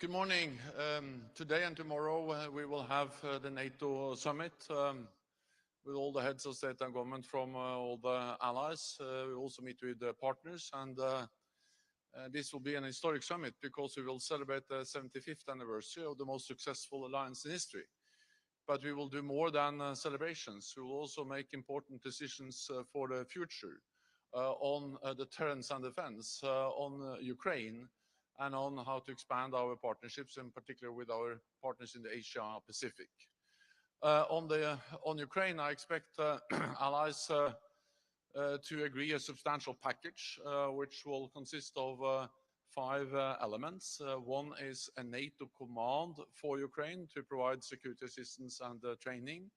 Good morning. Today and tomorrow we will have the NATO summit with all the heads of state and government from all the allies. We also meet with the partners, and this will be an historic summit because we will celebrate the 75th anniversary of the most successful alliance in history. But we will do more than celebrations. We will also make important decisions for the future on deterrence and defense, on Ukraine, and on how to expand our partnerships, in particular with our partners in the Asia-Pacific. On Ukraine, I expect allies to agree a substantial package, which will consist of 5 elements. One is a NATO command for Ukraine to provide security assistance and training.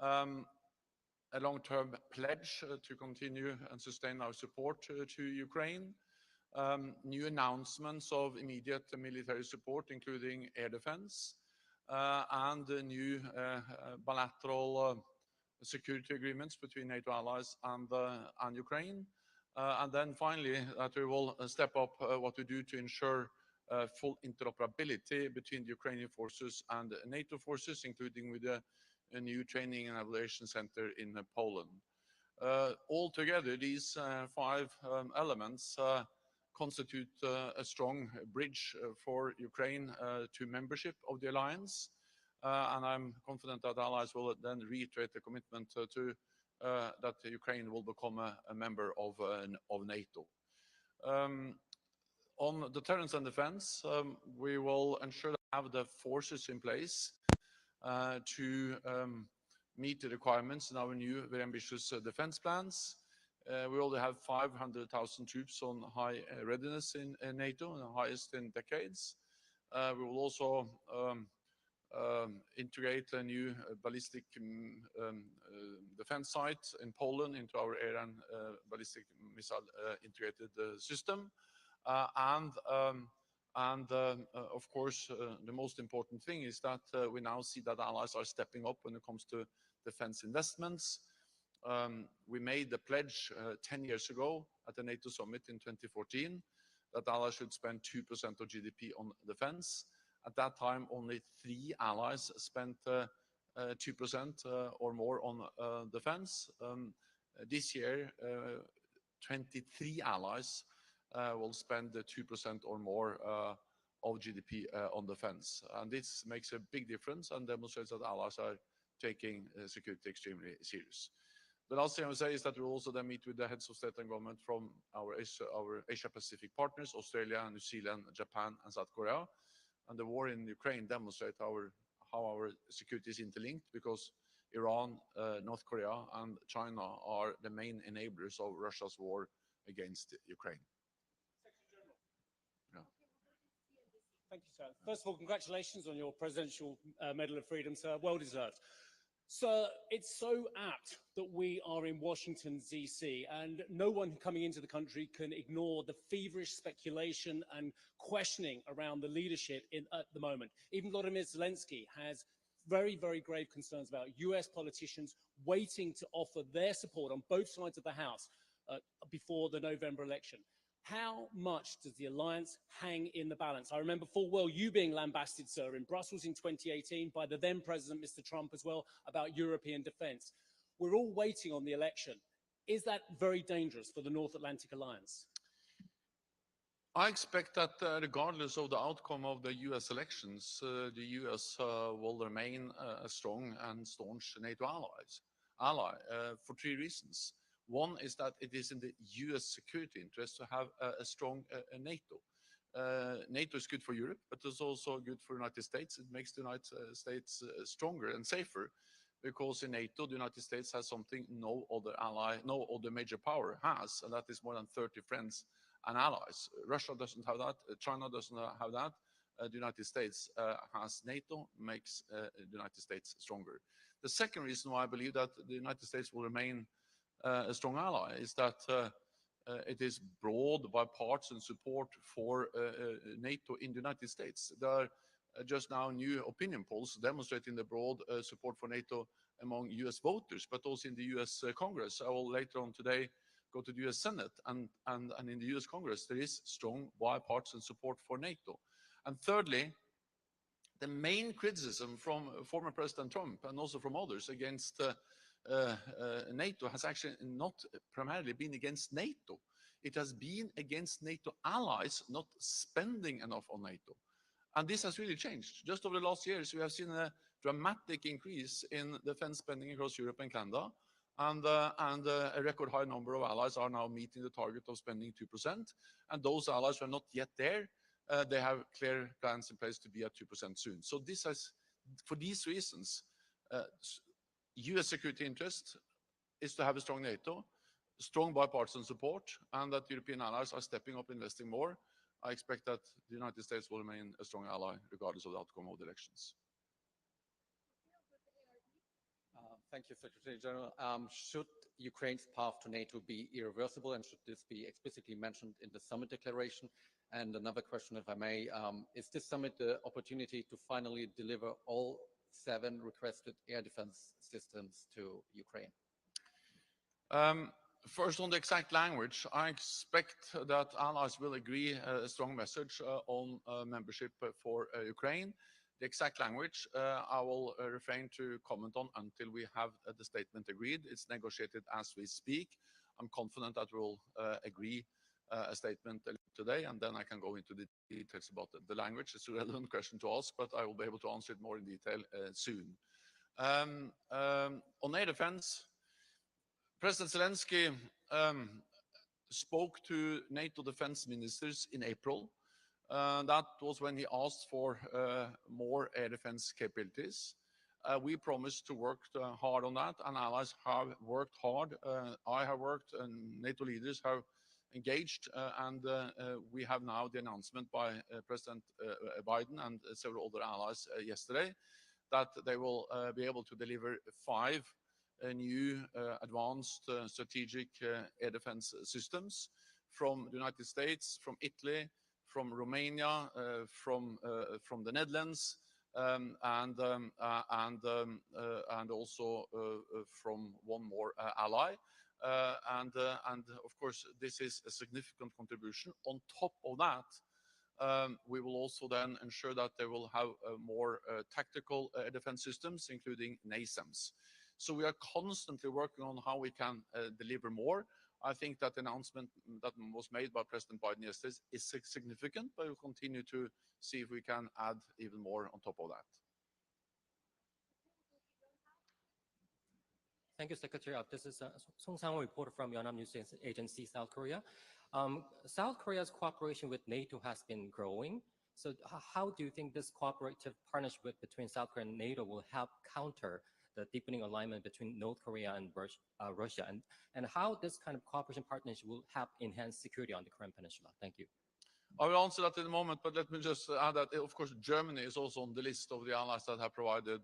A long-term pledge to continue and sustain our support to Ukraine. New announcements of immediate military support, including air defense, and new bilateral security agreements between NATO allies and Ukraine. And then finally, that we will step up what we do to ensure full interoperability between the Ukrainian forces and NATO forces, including with a new training and evaluation center in Poland. Altogether, these 5 elements constitute a strong bridge for Ukraine to membership of the alliance. And I'm confident that allies will then reiterate the commitment to that Ukraine will become a member of NATO. On deterrence and defense, we will ensure that we have the forces in place to meet the requirements in our new, very ambitious defense plans. We already have 500,000 troops on high readiness in NATO, the highest in decades. We will also integrate a new ballistic defense site in Poland into our air and ballistic missile integrated system. Of course, the most important thing is that we now see that allies are stepping up when it comes to defense investments. We made the pledge 10 years ago at the NATO summit in 2014 that allies should spend 2% of GDP on defense. At that time, only 3 allies spent 2% or more on defense. This year, 23 allies will spend 2% or more of GDP on defense. And this makes a big difference and demonstrates that allies are taking security extremely serious. The last thing I will say is that we will also then meet with the heads of state and government from our Asia-Pacific partners, Australia, New Zealand, Japan, and South Korea. And the war in Ukraine demonstrates how our security is interlinked, because Iran, North Korea, and China are the main enablers of Russia's war against Ukraine. Yeah. Thank you, sir. First of all, congratulations on your Presidential Medal of Freedom, sir. Well deserved. Sir, it's so apt that we are in Washington, D.C., and no one coming into the country can ignore the feverish speculation and questioning around the leadership at the moment. Even Volodymyr Zelensky has very, very grave concerns about U.S. politicians waiting to offer their support on both sides of the House before the November election. How much does the alliance hang in the balance? I remember full well you being lambasted, sir, in Brussels in 2018 by the then President, Mr. Trump, as well, about European defense. We're all waiting on the election. Is that very dangerous for the North Atlantic Alliance? I expect that regardless of the outcome of the US elections, the US will remain a strong and staunch NATO ally for 3 reasons. One is that it is in the US security interest to have a strong NATO. NATO is good for Europe, but it's also good for the United States. It makes the United States stronger and safer, because in NATO, the United States has something no other major power has, and that is more than 30 friends and allies. Russia doesn't have that. China doesn't have that. The United States has NATO, makes the United States stronger. The second reason why I believe that the United States will remain a strong ally is that it is broad bipartisan support for NATO in the United States. There are just now new opinion polls demonstrating the broad support for NATO among US voters, but also in the US Congress. I will later on today go to the US Senate, and in the US Congress there is strong bipartisan support for NATO. And thirdly, the main criticism from former President Trump and also from others against NATO has actually not primarily been against NATO. It has been against NATO allies not spending enough on NATO. And this has really changed. Just over the last years, we have seen a dramatic increase in defense spending across Europe and Canada. And a record high number of allies are now meeting the target of spending 2%. And those allies who are not yet there, they have clear plans in place to be at 2% soon. So this has, for these reasons, US security interest is to have a strong NATO, strong bipartisan support, and that European allies are stepping up, investing more. I expect that the United States will remain a strong ally regardless of the outcome of the elections. Thank you, Secretary General. Should Ukraine's path to NATO be irreversible, and should this be explicitly mentioned in the summit declaration? And another question, if I may, is this summit the opportunity to finally deliver all 7 requested air defense systems to Ukraine? First, on the exact language, I expect that allies will agree a strong message on membership for Ukraine. The exact language I will refrain to comment on until we have the statement agreed. It's negotiated as we speak. I'm confident that we'll agree a statement today, and then I can go into the details about the language. It's a relevant question to ask, but I will be able to answer it more in detail soon. On air defense, President Zelensky spoke to NATO defense ministers in April. That was when he asked for more air defense capabilities. We promised to work hard on that, and allies have worked hard. I have worked, and NATO leaders have engaged, and we have now the announcement by President Biden and several other allies yesterday that they will be able to deliver 5 new advanced strategic air defense systems from the United States, from Italy, from Romania, from the Netherlands, and also from one more ally. And of course, this is a significant contribution. On top of that, we will also then ensure that they will have more tactical defense systems, including NASAMS. So we are constantly working on how we can deliver more. I think that the announcement that was made by President Biden yesterday is significant, but we'll continue to see if we can add even more on top of that. Thank you, Secretary. This is Song Sang, reporter from Yonhap News Agency, South Korea. South Korea's cooperation with NATO has been growing. So how do you think this cooperative partnership between South Korea and NATO will help counter the deepening alignment between North Korea and Russia, and how this kind of cooperation partnership will help enhance security on the Korean Peninsula? Thank you. I will answer that in a moment, but let me just add that, of course, Germany is also on the list of the allies that have provided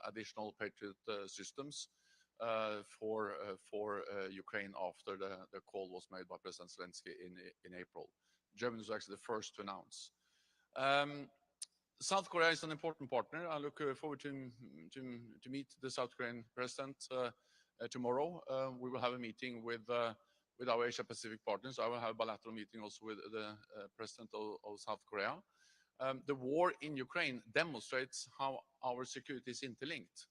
additional Patriot systems for Ukraine after the call was made by President Zelensky in April. Germany was actually the first to announce. South Korea is an important partner. I look forward to meet the South Korean president tomorrow. We will have a meeting with our Asia-Pacific partners. I will have a bilateral meeting also with the president of South Korea. The war in Ukraine demonstrates how our security is interlinked,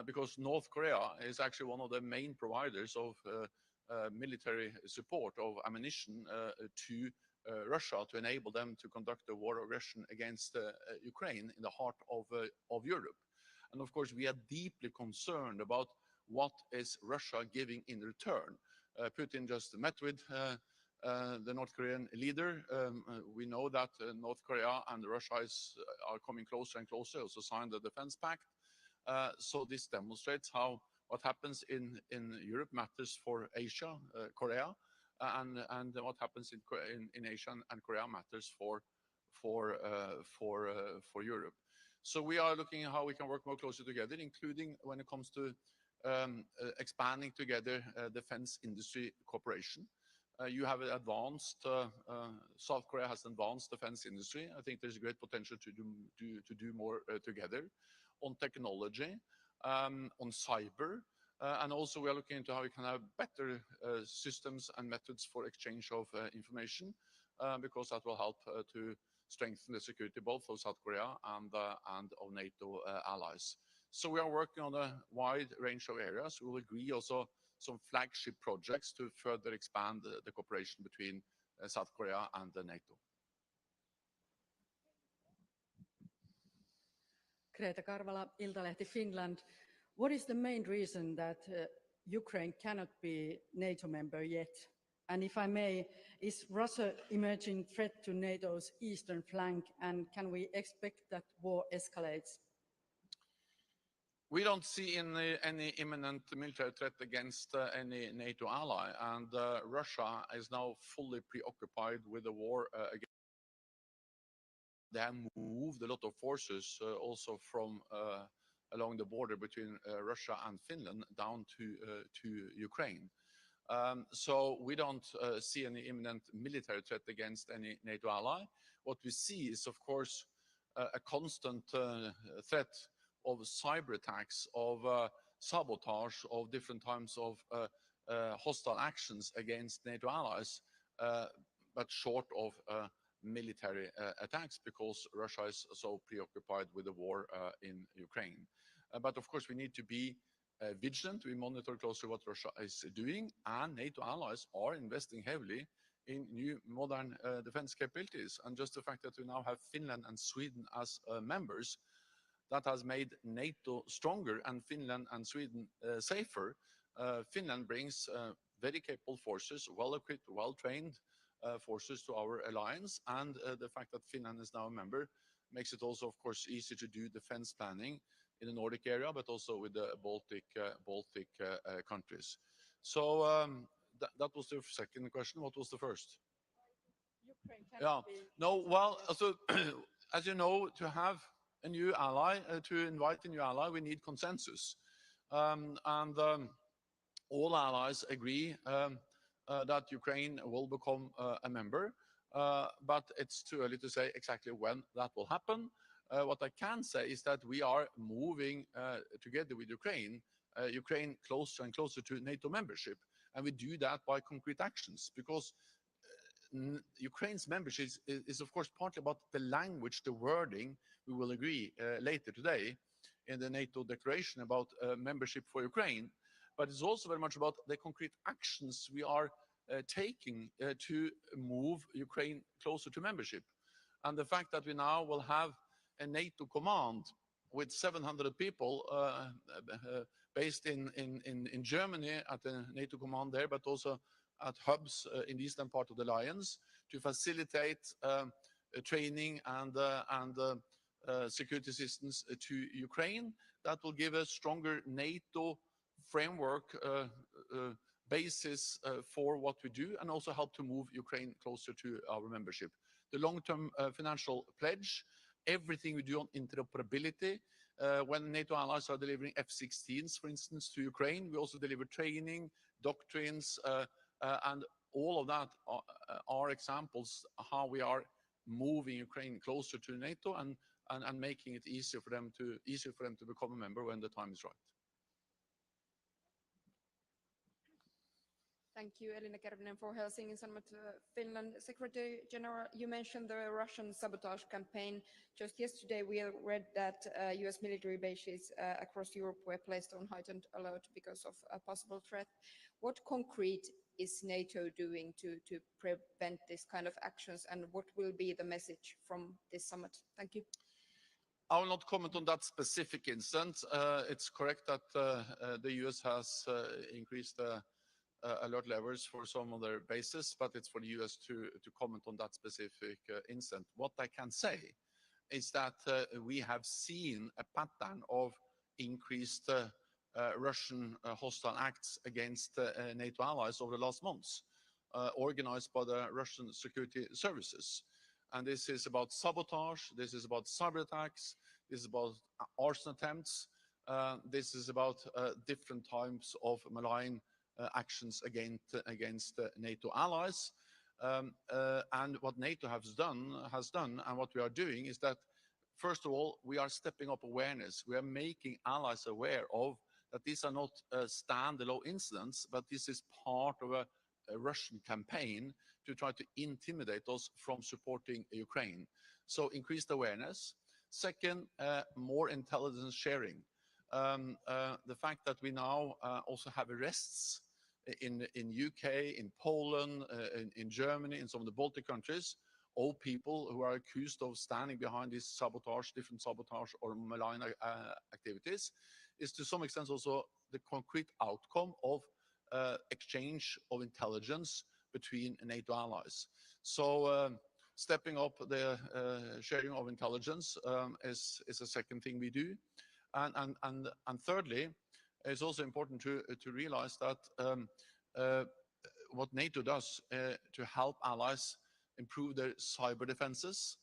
because North Korea is actually one of the main providers of military support, of ammunition to Russia, to enable them to conduct a war of aggression against Ukraine in the heart of Europe. And of course, we are deeply concerned about what is Russia giving in return. Putin just met with the North Korean leader. We know that North Korea and Russia are coming closer and closer, also signed the defense pact. So this demonstrates how what happens in Europe matters for Asia, Korea, and what happens in Asia and Korea matters for Europe. So we are looking at how we can work more closely together, including when it comes to expanding together defense industry cooperation. You have an advanced, South Korea has an advanced defense industry. I think there's a great potential to do more together on technology, on cyber, and also we are looking into how we can have better systems and methods for exchange of information. because that will help to strengthen the security both of South Korea and of NATO allies. So we are working on a wide range of areas. We will agree also some flagship projects to further expand the cooperation between South Korea and NATO. Greta Karvala, Iltalehti Finland. What is the main reason that Ukraine cannot be NATO member yet? And if I may, is Russia emerging threat to NATO's eastern flank, and can we expect that war escalates? We don't see any imminent military threat against any NATO ally, and Russia is now fully preoccupied with the war against. They have moved a lot of forces also from along the border between Russia and Finland down to Ukraine. So we don't see any imminent military threat against any NATO ally. What we see is, of course, a constant threat of cyber attacks, of sabotage, of different types of hostile actions against NATO allies, but short of military attacks, because Russia is so preoccupied with the war in Ukraine. But of course, we need to be vigilant. We monitor closely what Russia is doing, and NATO allies are investing heavily in new modern defense capabilities. And just the fact that we now have Finland and Sweden as members, that has made NATO stronger and Finland and Sweden safer. Finland brings very capable forces, well-equipped, well-trained forces to our alliance, and the fact that Finland is now a member makes it also, of course, easy to do defense planning in the Nordic area, but also with the Baltic countries. So that was the second question. What was the first? Ukraine Yeah. No, well, so as you know, to have a new ally, to invite a new ally, we need consensus. All allies agree that Ukraine will become a member, but it's too early to say exactly when that will happen. What I can say is that we are moving together with Ukraine closer and closer to NATO membership. And we do that by concrete actions, because Ukraine's membership is, of course, partly about the language, the wording. We will agree later today in the NATO declaration about membership for Ukraine. But it's also very much about the concrete actions we are taking to move Ukraine closer to membership. And the fact that we now will have a NATO command with 700 people based in Germany at the NATO command there, but also at hubs in the eastern part of the alliance to facilitate training and security assistance to Ukraine. That will give a stronger NATO framework basis for what we do, and also help to move Ukraine closer to our membership. The long-term financial pledge, everything we do on interoperability. When NATO allies are delivering F-16s, for instance, to Ukraine, we also deliver training, doctrines, and all of that are examples how we are moving Ukraine closer to NATO and making it easier for them to become a member when the time is right. Thank you, Elina Kervinen for Helsinki Sanomat Finland. Secretary General, you mentioned the Russian sabotage campaign. Just yesterday, we read that US military bases across Europe were placed on heightened alert because of a possible threat. What concrete is NATO doing to prevent this kind of actions, and what will be the message from this summit? Thank you. I will not comment on that specific incident. It's correct that the US has increased alert levels for some of their bases, but it's for the US to comment on that specific incident. What I can say is that we have seen a pattern of increased Russian hostile acts against NATO allies over the last months, organized by the Russian security services. And this is about sabotage, this is about cyber attacks, this is about arson attempts, this is about different types of malign actions against NATO allies. And what NATO has done, and what we are doing is that, first of all, we are stepping up awareness. We are making allies aware of that these are not standalone incidents, but this is part of a Russian campaign to try to intimidate us from supporting Ukraine. So increased awareness. Second, more intelligence sharing. The fact that we now also have arrests in UK, in Poland, in Germany, in some of the Baltic countries, all people who are accused of standing behind these sabotage, different sabotage or malign activities, is to some extent also the concrete outcome of exchange of intelligence between NATO allies. So stepping up the sharing of intelligence is a second thing we do. And thirdly, it's also important to realize that what NATO does to help allies improve their cyber defenses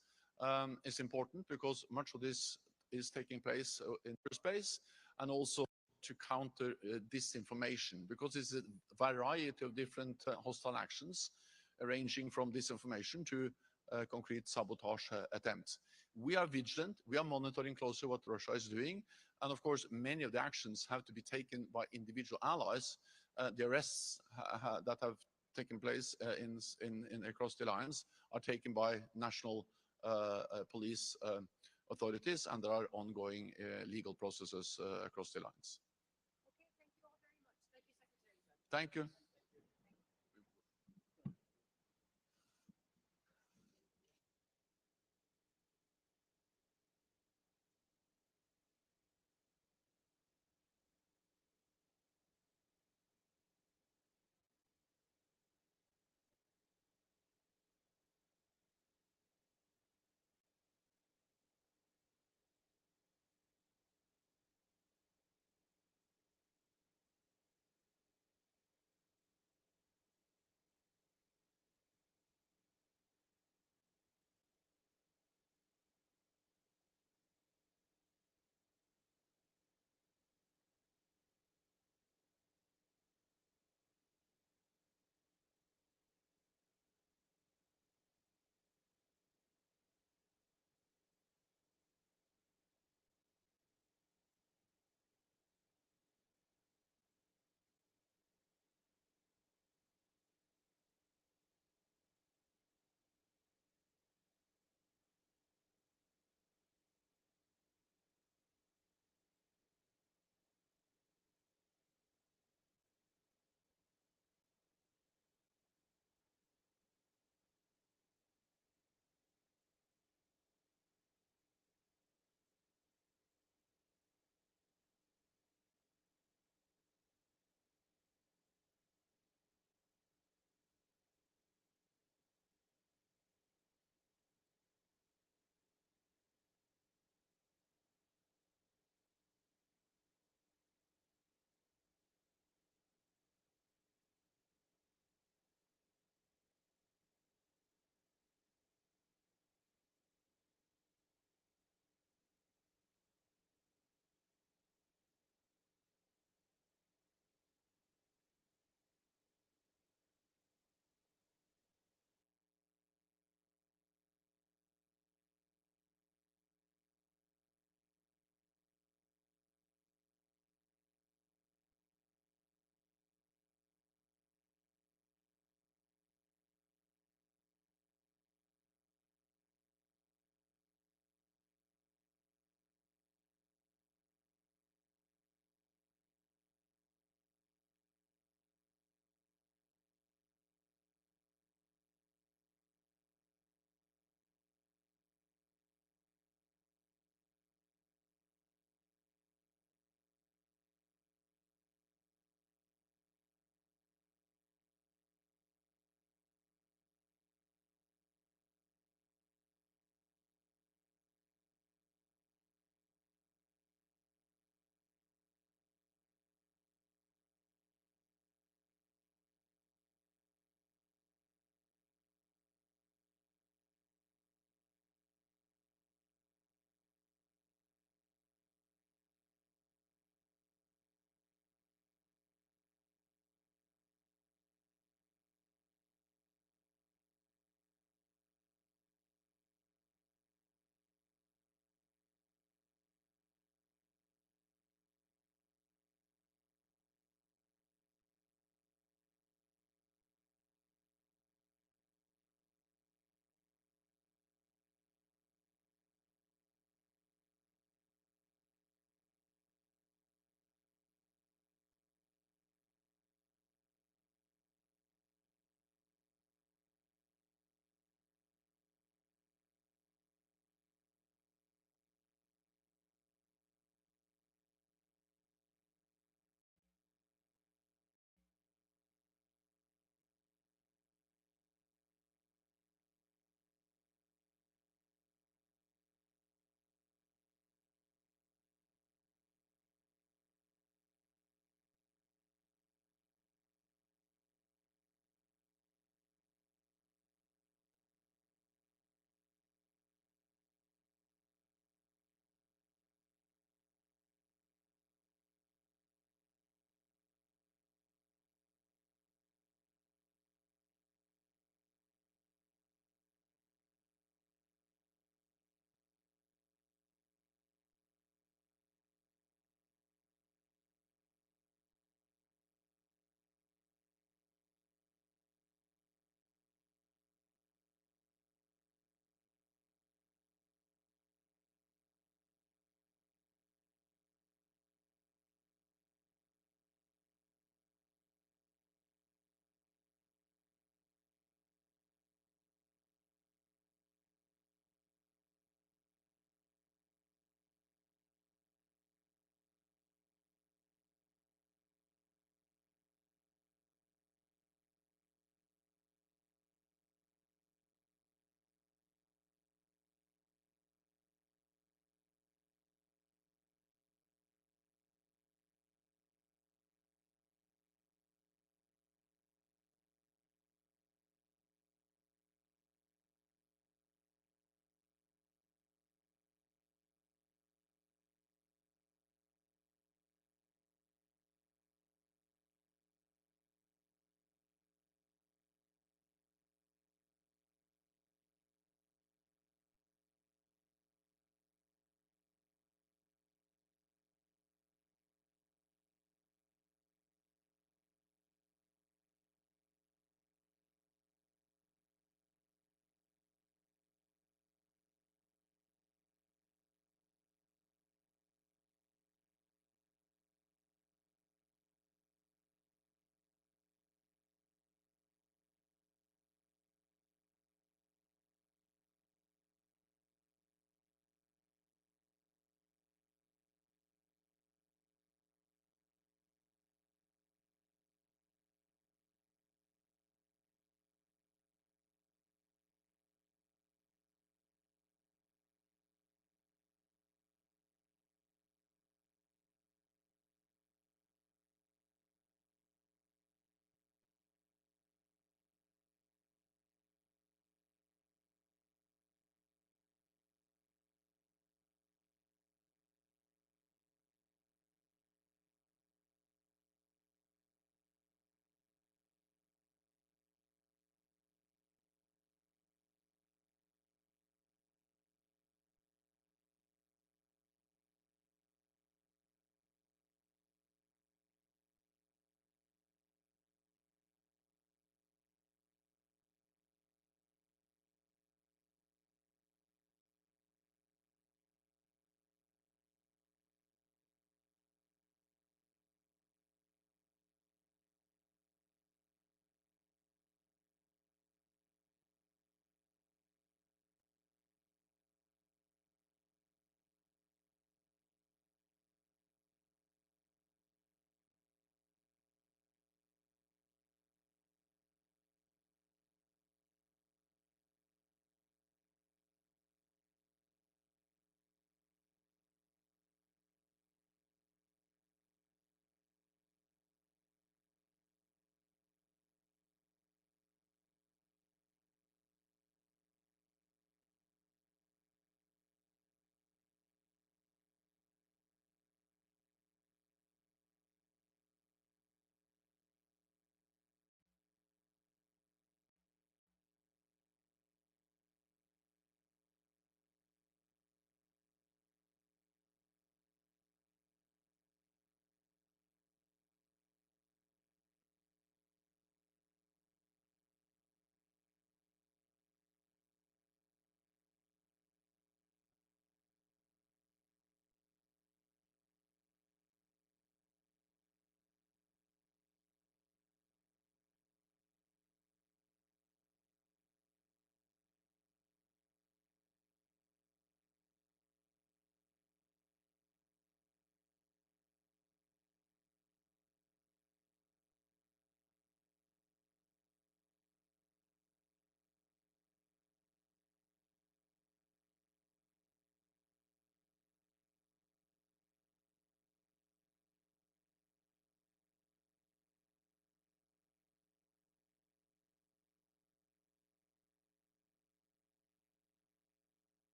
is important, because much of this is taking place in space, and also to counter disinformation, because it's a variety of different hostile actions, ranging from disinformation to concrete sabotage attempts. We are vigilant. We are monitoring closely what Russia is doing. And of course, many of the actions have to be taken by individual allies. The arrests that have taken place across the alliance are taken by national police authorities, and there are ongoing legal processes across the alliance. Okay, thank you all very much. Thank you, Secretary. Thank you.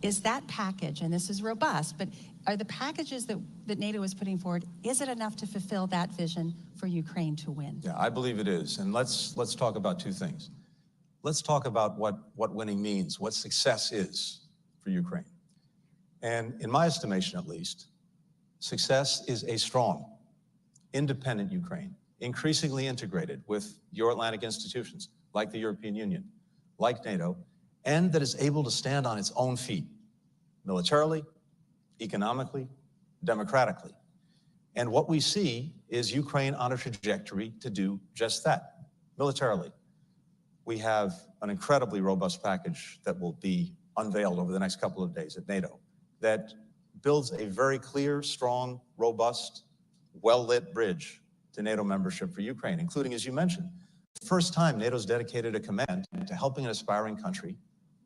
is that package, and this is robust, but are the packages that NATO is putting forward, is it enough to fulfill that vision for Ukraine to win? Yeah, I believe it is. And let's talk about two things. Let's talk about what winning means, what success is for Ukraine. And in my estimation, at least, success is a strong, independent Ukraine, increasingly integrated with Euro-Atlantic institutions like the European Union, like NATO, and that is able to stand on its own feet, militarily, economically, democratically. And what we see is Ukraine on a trajectory to do just that, militarily. We have an incredibly robust package that will be unveiled over the next couple of days at NATO that builds a very clear, strong, robust, well-lit bridge to NATO membership for Ukraine, including, as you mentioned, the first time NATO's dedicated a command to helping an aspiring country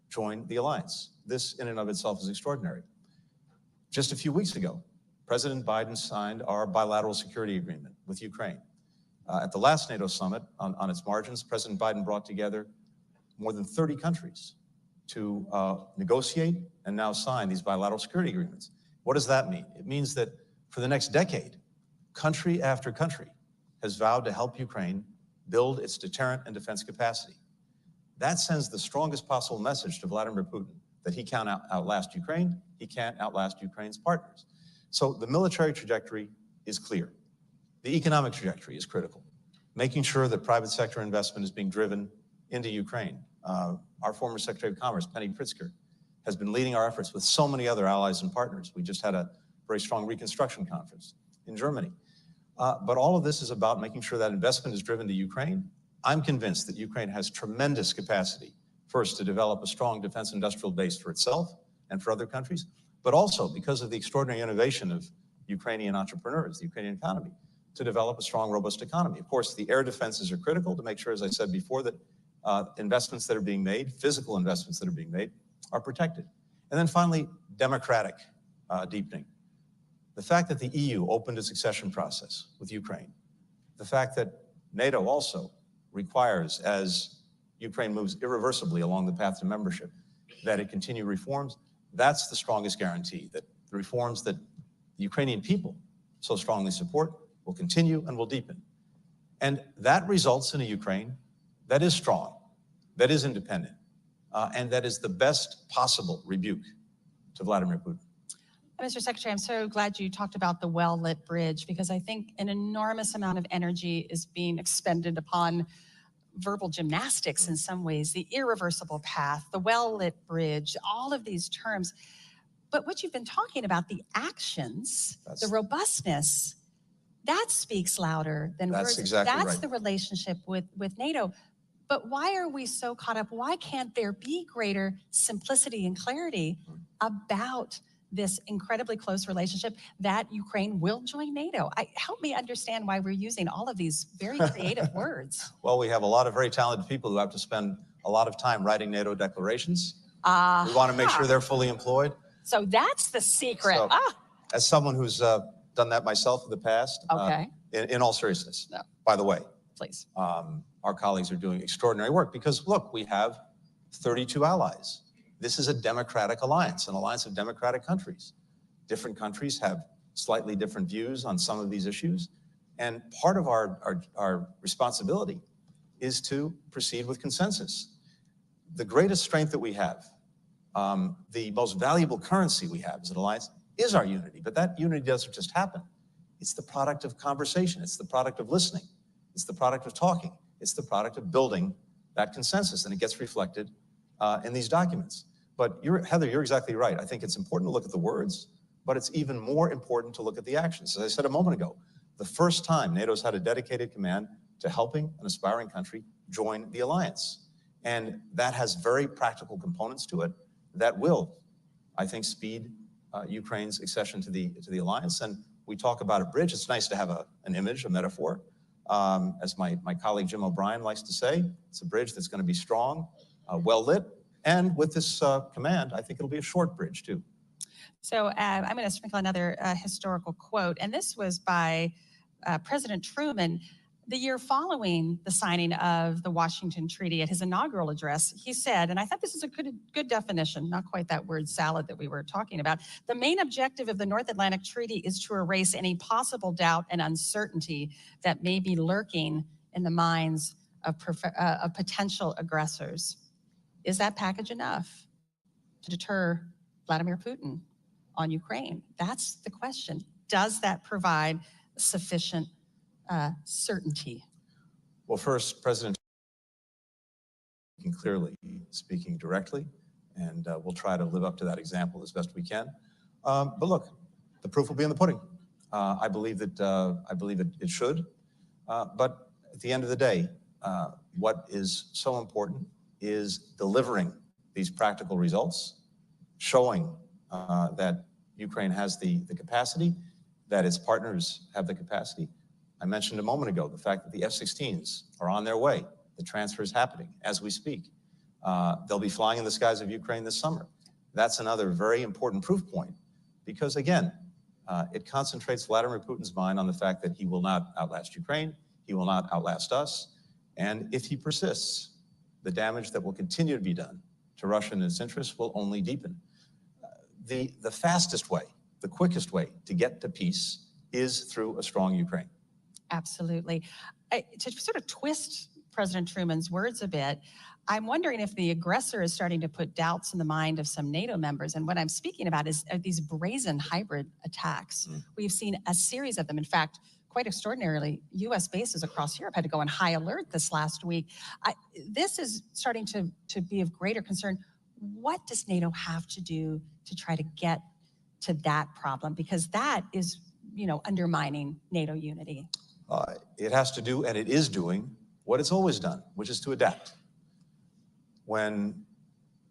join the alliance. This in and of itself is extraordinary. Just a few weeks ago, President Biden signed our bilateral security agreement with Ukraine. At the last NATO summit on its margins, President Biden brought together more than 30 countries to negotiate and now sign these bilateral security agreements. What does that mean? It means that for the next decade, country after country has vowed to help Ukraine build its deterrent and defense capacity. That sends the strongest possible message to Vladimir Putin that he can't outlast Ukraine, he can't outlast Ukraine's partners. So the military trajectory is clear. The economic trajectory is critical. Making sure that private sector investment is being driven into Ukraine. Our former Secretary of Commerce, Penny Pritzker, has been leading our efforts with so many other allies and partners. We just had a very strong reconstruction conference in Germany. But all of this is about making sure that investment is driven to Ukraine. I'm convinced that Ukraine has tremendous capacity, first, to develop a strong defense industrial base for itself and for other countries, but also because of the extraordinary innovation of Ukrainian entrepreneurs, the Ukrainian economy, to develop a strong, robust economy. Of course, the air defenses are critical to make sure, as I said before, that investments that are being made, physical investments that are being made, are protected. And then finally, democratic deepening. The fact that the EU opened its accession process with Ukraine, the fact that NATO also requires, as Ukraine moves irreversibly along the path to membership, that it continue reforms, that's the strongest guarantee that the reforms that the Ukrainian people so strongly support will continue and will deepen. And that results in a Ukraine that is strong, that is independent, and that is the best possible rebuke to Vladimir Putin. Mr. Secretary, I'm so glad you talked about the well-lit bridge, because I think an enormous amount of energy is being expended upon verbal gymnastics in some ways, the irreversible path, the well-lit bridge, all of these terms. But what you've been talking about, the actions, the robustness, that speaks louder than words. Exactly That's right. the relationship with NATO. But why are we so caught up? Why can't there be greater simplicity and clarity about this incredibly close relationship that Ukraine will join NATO? Help me understand why we're using all of these very creative words. Well, we have a lot of very talented people who have to spend a lot of time writing NATO declarations. We want to make sure they're fully employed. So that's the secret. So, as someone who's done that myself in the past, in all seriousness, by the way, please. Our colleagues are doing extraordinary work because, look, we have 32 allies. This is a democratic alliance, an alliance of democratic countries. Different countries have slightly different views on some of these issues. And part of our responsibility is to proceed with consensus. The greatest strength that we have, the most valuable currency we have as an alliance, is our unity. But that unity doesn't just happen. It's the product of conversation. It's the product of listening. It's the product of talking. It's the product of building that consensus, and it gets reflected in these documents. But Heather, you're exactly right. I think it's important to look at the words, but it's even more important to look at the actions. As I said a moment ago, the first time NATO's had a dedicated command to helping an aspiring country join the alliance. And that has very practical components to it that will, I think, speed Ukraine's accession to the alliance. And we talk about a bridge. It's nice to have an image, a metaphor. As my colleague Jim O'Brien likes to say, it's a bridge that's going to be strong, well-lit, and with this command, I think it'll be a short bridge, too. So I'm going to sprinkle another historical quote, and this was by President Truman. The year following the signing of the Washington Treaty, at his inaugural address, he said, and I thought this is a good definition, not quite that word salad that we were talking about, the main objective of the North Atlantic Treaty is to erase any possible doubt and uncertainty that may be lurking in the minds of potential aggressors. Is that package enough to deter Vladimir Putin on Ukraine? That's the question. Does that provide sufficient certainty? Well, first, President speaking clearly, speaking directly, and we'll try to live up to that example as best we can. But look, the proof will be in the pudding. I believe it should. But at the end of the day, what is so important is delivering these practical results, showing that Ukraine has the capacity, that its partners have the capacity. I mentioned a moment ago the fact that the F-16s are on their way. The transfer is happening as we speak. They'll be flying in the skies of Ukraine this summer. That's another very important proof point because, again, it concentrates Vladimir Putin's mind on the fact that he will not outlast Ukraine, he will not outlast us, and if he persists, the damage that will continue to be done to Russia and its interests will only deepen. The fastest way, the quickest way to get to peace is through a strong Ukraine. Absolutely. To sort of twist President Truman's words a bit, I'm wondering if the aggressor is starting to put doubts in the mind of some NATO members. And what I'm speaking about is these brazen hybrid attacks. We've seen a series of them. In fact, quite extraordinarily, U.S. bases across Europe had to go on high alert this last week. This is starting to be of greater concern. What does NATO have to do to try to get to that problem? Because that is, undermining NATO unity. It has to do, and it is doing, what it's always done, which is to adapt. When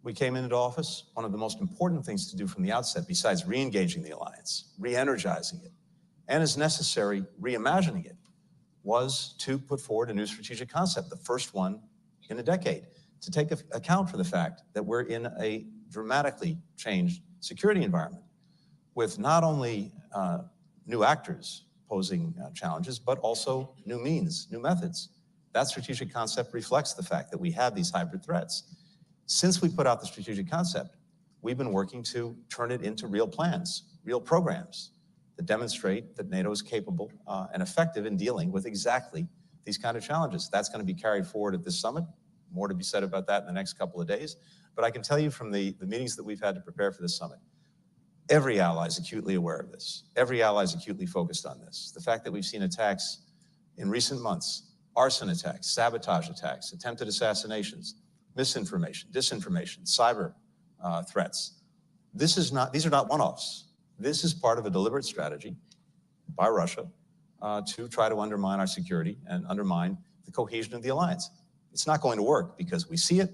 we came into office, one of the most important things to do from the outset, besides re-engaging the alliance, re-energizing it, and as necessary, reimagining it, was to put forward a new strategic concept, the first one in a decade, to take account for the fact that we're in a dramatically changed security environment with not only new actors posing challenges, but also new means, new methods. That strategic concept reflects the fact that we have these hybrid threats. Since we put out the strategic concept, we've been working to turn it into real plans, real programs that demonstrate that NATO is capable and effective in dealing with exactly these kind of challenges. That's going to be carried forward at this summit. More to be said about that in the next couple of days. But I can tell you from the meetings that we've had to prepare for this summit, every ally is acutely aware of this. Every ally is acutely focused on this. The fact that we've seen attacks in recent months, arson attacks, sabotage attacks, attempted assassinations, misinformation, disinformation, cyber threats. These are not one-offs. This is part of a deliberate strategy by Russia to try to undermine our security and undermine the cohesion of the alliance. It's not going to work because we see it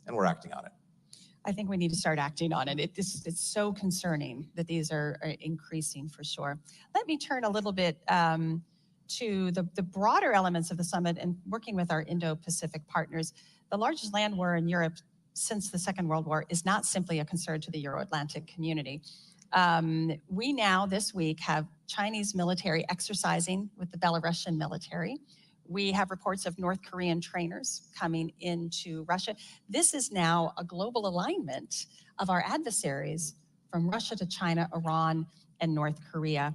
and we're acting on it. I think we need to start acting on it. It's so concerning that these are increasing for sure. Let me turn a little bit to the broader elements of the summit and working with our Indo-Pacific partners. The largest land war in Europe since the Second World War is not simply a concern to the Euro-Atlantic community. We now, this week, have Chinese military exercising with the Belarusian military. We have reports of North Korean trainers coming into Russia. This is now a global alignment of our adversaries from Russia to China, Iran, and North Korea.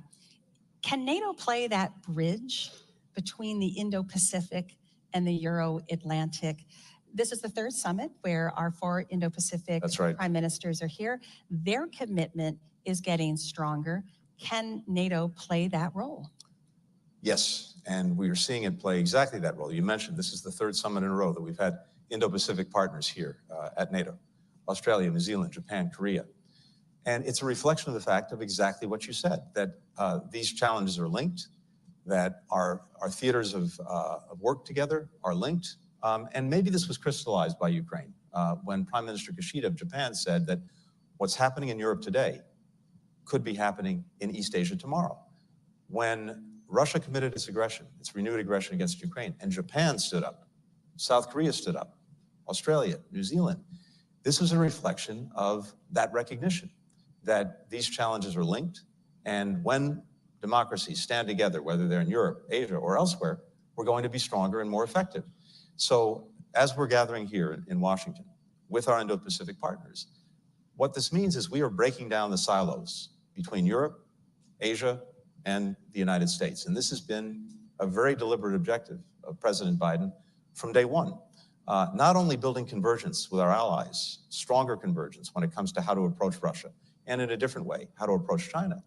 Can NATO play that bridge between the Indo-Pacific and the Euro-Atlantic? This is the third summit where our 4 Indo-Pacific prime ministers are here. Their commitment is getting stronger. Can NATO play that role? Yes, and we are seeing it play exactly that role. You mentioned this is the third summit in a row that we've had Indo-Pacific partners here at NATO, Australia, New Zealand, Japan, Korea. And it's a reflection of the fact of exactly what you said, that these challenges are linked, that our theaters of work together are linked. And maybe this was crystallized by Ukraine when Prime Minister Kishida of Japan said that what's happening in Europe today could be happening in East Asia tomorrow. When Russia committed its aggression, its renewed aggression against Ukraine, and Japan stood up, South Korea stood up, Australia, New Zealand. This is a reflection of that recognition that these challenges are linked, and when democracies stand together, whether they're in Europe, Asia, or elsewhere, we're going to be stronger and more effective. So as we're gathering here in Washington with our Indo-Pacific partners, what this means is we are breaking down the silos between Europe, Asia, and the United States. And this has been a very deliberate objective of President Biden from day one. Not only building convergence with our allies, stronger convergence when it comes to how to approach Russia, and in a different way, how to approach China,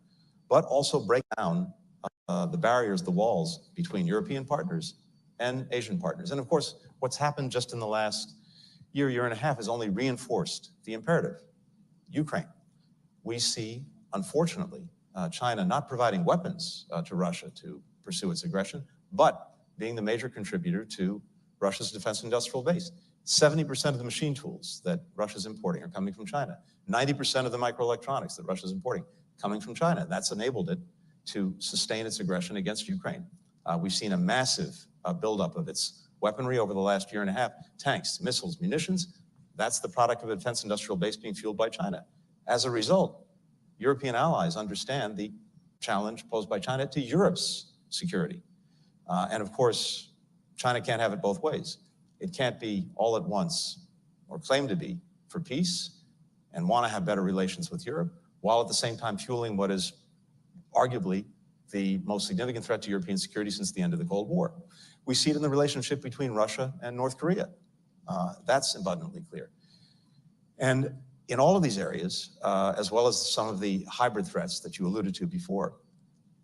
but also break down the barriers, the walls between European partners and Asian partners. And of course, what's happened just in the last year and a half has only reinforced the imperative. Ukraine. We see, unfortunately, China not providing weapons to Russia to pursue its aggression, but being the major contributor to Russia's defense industrial base. 70% of the machine tools that Russia's importing are coming from China. 90% of the microelectronics that Russia's importing coming from China. That's enabled it to sustain its aggression against Ukraine. We've seen a massive buildup of its weaponry over the last year and a half. Tanks, missiles, munitions, that's the product of a defense industrial base being fueled by China. As a result, European allies understand the challenge posed by China to Europe's security. And of course, China can't have it both ways. It can't be all at once, or claim to be, for peace and want to have better relations with Europe, while at the same time fueling what is arguably the most significant threat to European security since the end of the Cold War. We see it in the relationship between Russia and North Korea. That's abundantly clear. And in all of these areas, as well as some of the hybrid threats that you alluded to before,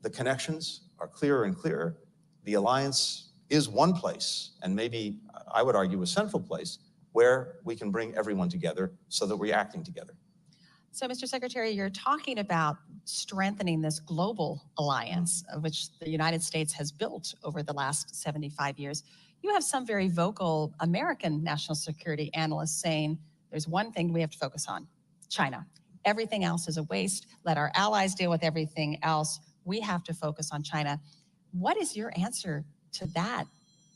the connections are clearer and clearer. The alliance is one place, and maybe I would argue a central place, where we can bring everyone together so that we're acting together. So, Mr. Secretary, you're talking about strengthening this global alliance, which the United States has built over the last 75 years. You have some very vocal American national security analysts saying there's one thing we have to focus on: China. Everything else is a waste. Let our allies deal with everything else. We have to focus on China. What is your answer to that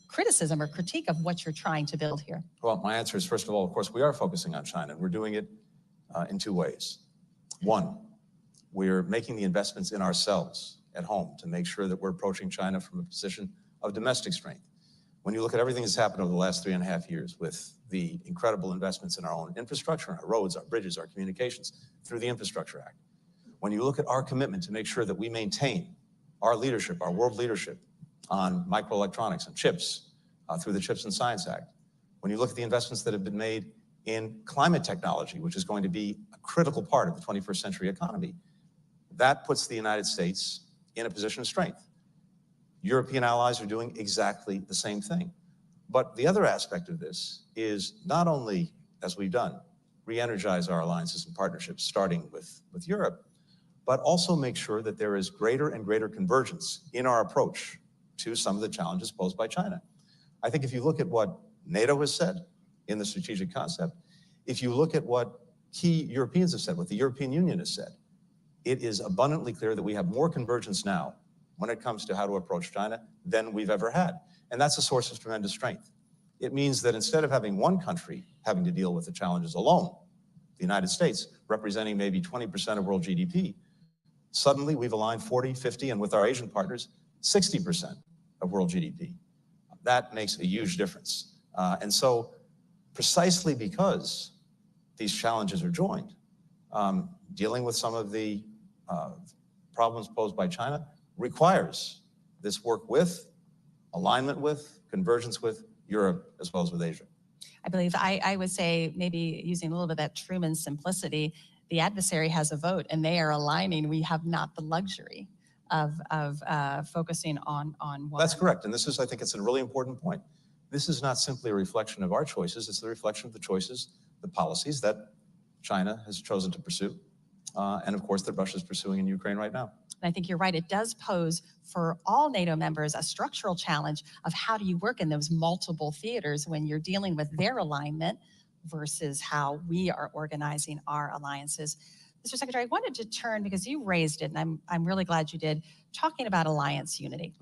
criticism or critique of what you're trying to build here? Well, my answer is, first of all, of course, we are focusing on China, and we're doing it in two ways. One, we're making the investments in ourselves at home to make sure that we're approaching China from a position of domestic strength. When you look at everything that's happened over the last 3.5 years with the incredible investments in our own infrastructure, our roads, our bridges, our communications, through the Infrastructure Act. When you look at our commitment to make sure that we maintain our leadership, our world leadership on microelectronics and chips through the Chips and Science Act. When you look at the investments that have been made in climate technology, which is going to be a critical part of the 21st century economy, that puts the United States in a position of strength. European allies are doing exactly the same thing. But the other aspect of this is not only, as we've done, re-energize our alliances and partnerships, starting with Europe, but also make sure that there is greater and greater convergence in our approach to some of the challenges posed by China. I think if you look at what NATO has said in the strategic concept, if you look at what key Europeans have said, what the European Union has said, it is abundantly clear that we have more convergence now when it comes to how to approach China than we've ever had. And that's a source of tremendous strength. It means that instead of having one country having to deal with the challenges alone, the United States representing maybe 20% of world GDP, suddenly we've aligned 40, 50, and with our Asian partners, 60% of world GDP. That makes a huge difference. And so precisely because these challenges are joined, dealing with some of the problems posed by China requires this work with, alignment with, convergence with Europe as well as with Asia. I believe I would say, maybe using a little bit of that Truman simplicity, the adversary has a vote and they are aligning. We have not the luxury of focusing on one. That's correct. And this is, I think it's a really important point. This is not simply a reflection of our choices. It's the reflection of the choices, the policies that China has chosen to pursue. And of course, that Russia is pursuing in Ukraine right now. And I think you're right. It does pose for all NATO members a structural challenge of how do you work in those multiple theaters when you're dealing with their alignment versus how we are organizing our alliances. Mr. Secretary, I wanted to turn, because you raised it, and I'm really glad you did, talking about alliance unity.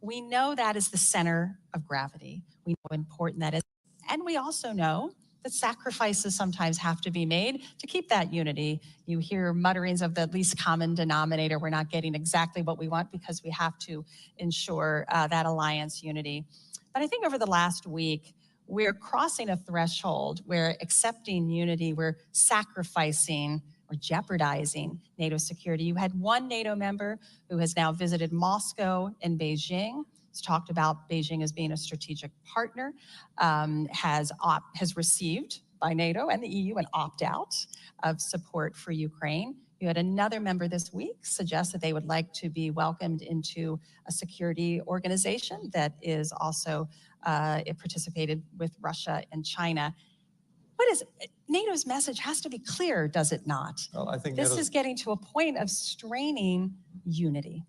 We know that is the center of gravity. We know how important that is. And we also know that sacrifices sometimes have to be made to keep that unity. You hear mutterings of the least common denominator. We're not getting exactly what we want because we have to ensure that alliance unity. But I think over the last week, we're crossing a threshold where accepting unity, we're sacrificing or jeopardizing NATO security. You had one NATO member who has now visited Moscow and Beijing. He's talked about Beijing as being a strategic partner, has received by NATO and the EU an opt-out of support for Ukraine. You had another member this week suggest that they would like to be welcomed into a security organization that is also it participated with Russia and China. What is NATO's message has to be clear, does it not? Well, I think this is getting to a point of straining unity.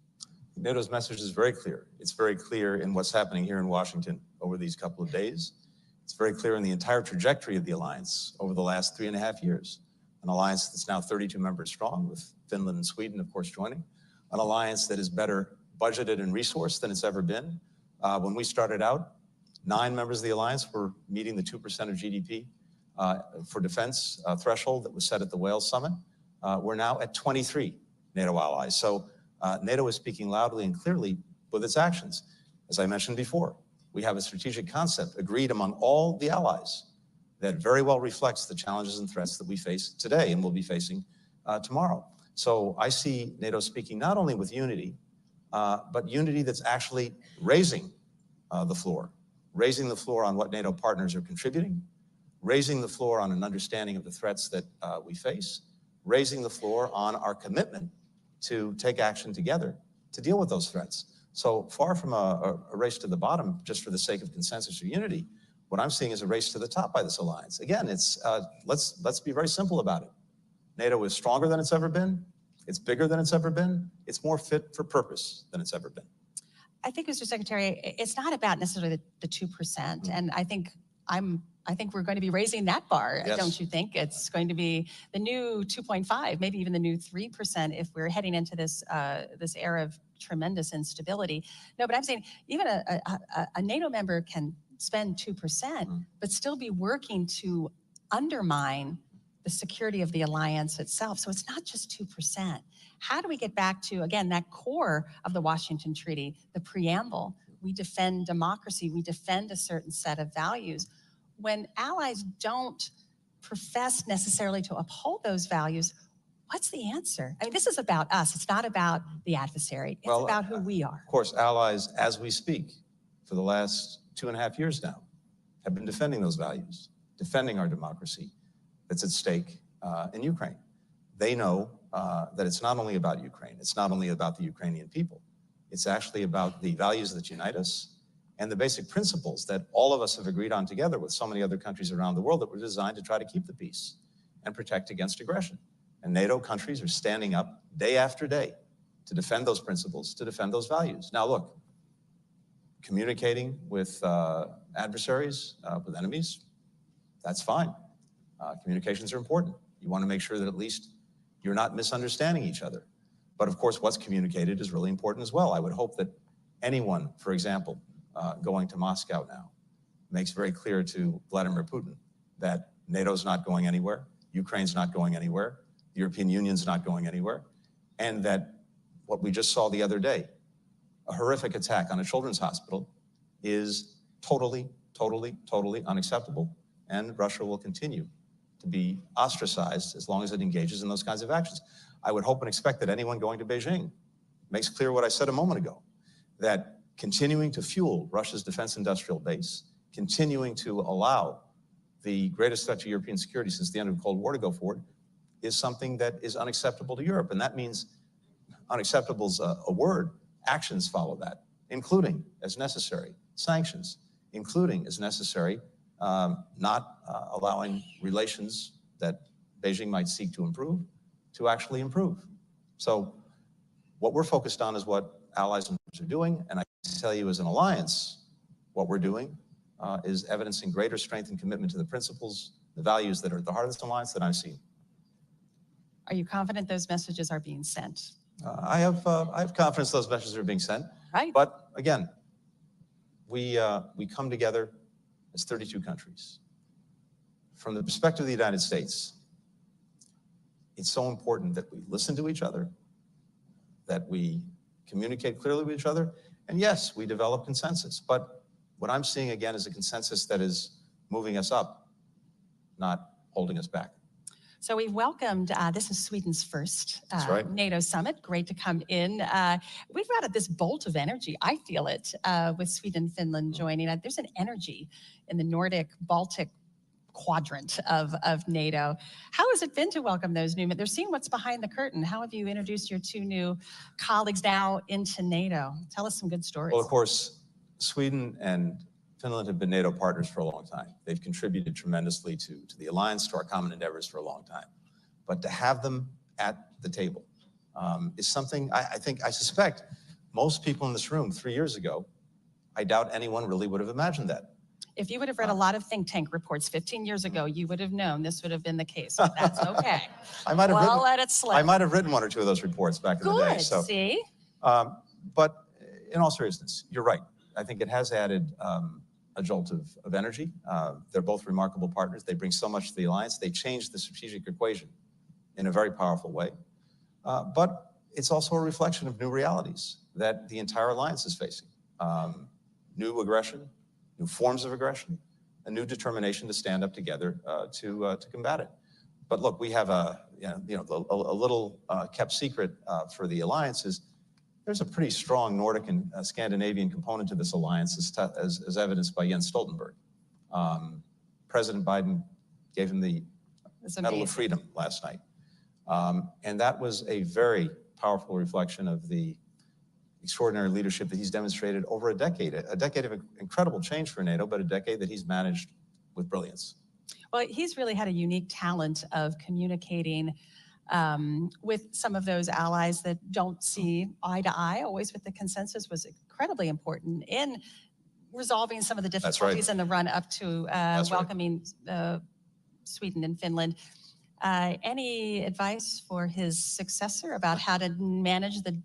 NATO's message is very clear. It's very clear in what's happening here in Washington over these couple of days. It's very clear in the entire trajectory of the alliance over the last 3.5 years. An alliance that's now 32 members strong, with Finland and Sweden, of course, joining. An alliance that is better budgeted and resourced than it's ever been. When we started out, 9 members of the alliance were meeting the 2% of GDP for defense threshold that was set at the Wales summit. We're now at 23 NATO allies. So NATO is speaking loudly and clearly with its actions. As I mentioned before, we have a strategic concept agreed among all the allies that very well reflects the challenges and threats that we face today and will be facing tomorrow. So I see NATO speaking not only with unity, but unity that's actually raising the floor on what NATO partners are contributing, raising the floor on an understanding of the threats that we face, raising the floor on our commitment to take action together to deal with those threats. So far from a race to the bottom just for the sake of consensus or unity, what I'm seeing is a race to the top by this alliance. Again, it's let's be very simple about it. NATO is stronger than it's ever been. It's bigger than it's ever been. It's more fit for purpose than it's ever been. I think, Mr. Secretary, it's not about necessarily the 2%, and I think we're going to be raising that bar, yes. Don't you think? It's going to be the new 2.5, maybe even the new 3% if we're heading into this this era of tremendous instability. No, but I'm saying even a NATO member can spend 2%, but still be working to undermine the security of the alliance itself. So it's not just 2%. How do we get back to, again, that core of the Washington Treaty, the preamble? We defend democracy. We defend a certain set of values. When allies don't profess necessarily to uphold those values, what's the answer? I mean, this is about us. It's not about the adversary. It's about who we are. Of course, allies, as we speak, for the last 2.5 years now, have been defending those values, defending our democracy that's at stake in Ukraine. They know that it's not only about Ukraine. It's not only about the Ukrainian people. It's actually about the values that unite us and the basic principles that all of us have agreed on together with so many other countries around the world that were designed to try to keep the peace and protect against aggression. And NATO countries are standing up day after day to defend those principles, to defend those values. Now, look, communicating with adversaries, with enemies, that's fine. Communications are important. You want to make sure that at least you're not misunderstanding each other. But of course, what's communicated is really important as well. I would hope that anyone, for example, going to Moscow now, makes very clear to Vladimir Putin that NATO's not going anywhere, Ukraine's not going anywhere, the European Union's not going anywhere, and that what we just saw the other day, a horrific attack on a children's hospital, is totally unacceptable, and Russia will continue to be ostracized as long as it engages in those kinds of actions. I would hope and expect that anyone going to Beijing makes clear what I said a moment ago, that continuing to fuel Russia's defense industrial base, continuing to allow the greatest threat to European security since the end of the Cold War to go forward, is something that is unacceptable to Europe. And that means unacceptable is a word. Actions follow that, including, as necessary, sanctions, including, as necessary, not allowing relations that Beijing might seek to improve to actually improve. So what we're focused on is what allies are doing, and I can tell you as an alliance, what we're doing is evidencing greater strength and commitment to the principles, the values that are at the heart of this alliance that I've seen. Are you confident those messages are being sent? I have confidence those messages are being sent. Right. But again, we come together as 32 countries, from the perspective of the United States, it's so important that we listen to each other, that we communicate clearly with each other, and yes, we develop consensus. But what I'm seeing again is a consensus that is moving us up, not holding us back. So we've welcomed, this is Sweden's first right. NATO summit. Great to come in. We've got this bolt of energy. I feel it with Sweden and Finland joining. There's an energy in the Nordic, Baltic quadrant of NATO. How has it been to welcome those new men? They're seeing what's behind the curtain. How have you introduced your two new colleagues now into NATO? Tell us some good stories. Well, of course, Sweden and Finland have been NATO partners for a long time. They've contributed tremendously to the alliance, to our common endeavors for a long time. But to have them at the table is something I suspect most people in this room 3 years ago, I doubt anyone really would have imagined that. If you would have read a lot of think tank reports 15 years ago, you would have known this would have been the case. But that's okay. I might have let it slip. I might have written one or two of those reports back in the day. Good, So, see? but in all seriousness, you're right. I think it has added a jolt of energy. They're both remarkable partners. They bring so much to the alliance. They change the strategic equation in a very powerful way. But it's also a reflection of new realities that the entire alliance is facing. New aggression, new forms of aggression, a new determination to stand up together to combat it. But look, we have a little kept secret for the alliance is there's a pretty strong Nordic and Scandinavian component to this alliance, as evidenced by Jens Stoltenberg. President Biden gave him the Medal of Freedom last night. And that was a very powerful reflection of the extraordinary leadership that he's demonstrated over a decade of incredible change for NATO, but a decade that he's managed with brilliance. Well, he's really had a unique talent of communicating with some of those allies that don't see eye to eye. Always with the consensus was incredibly important in resolving some of the difficulties in the run up to welcoming Sweden and Finland. Any advice for his successor about how to manage the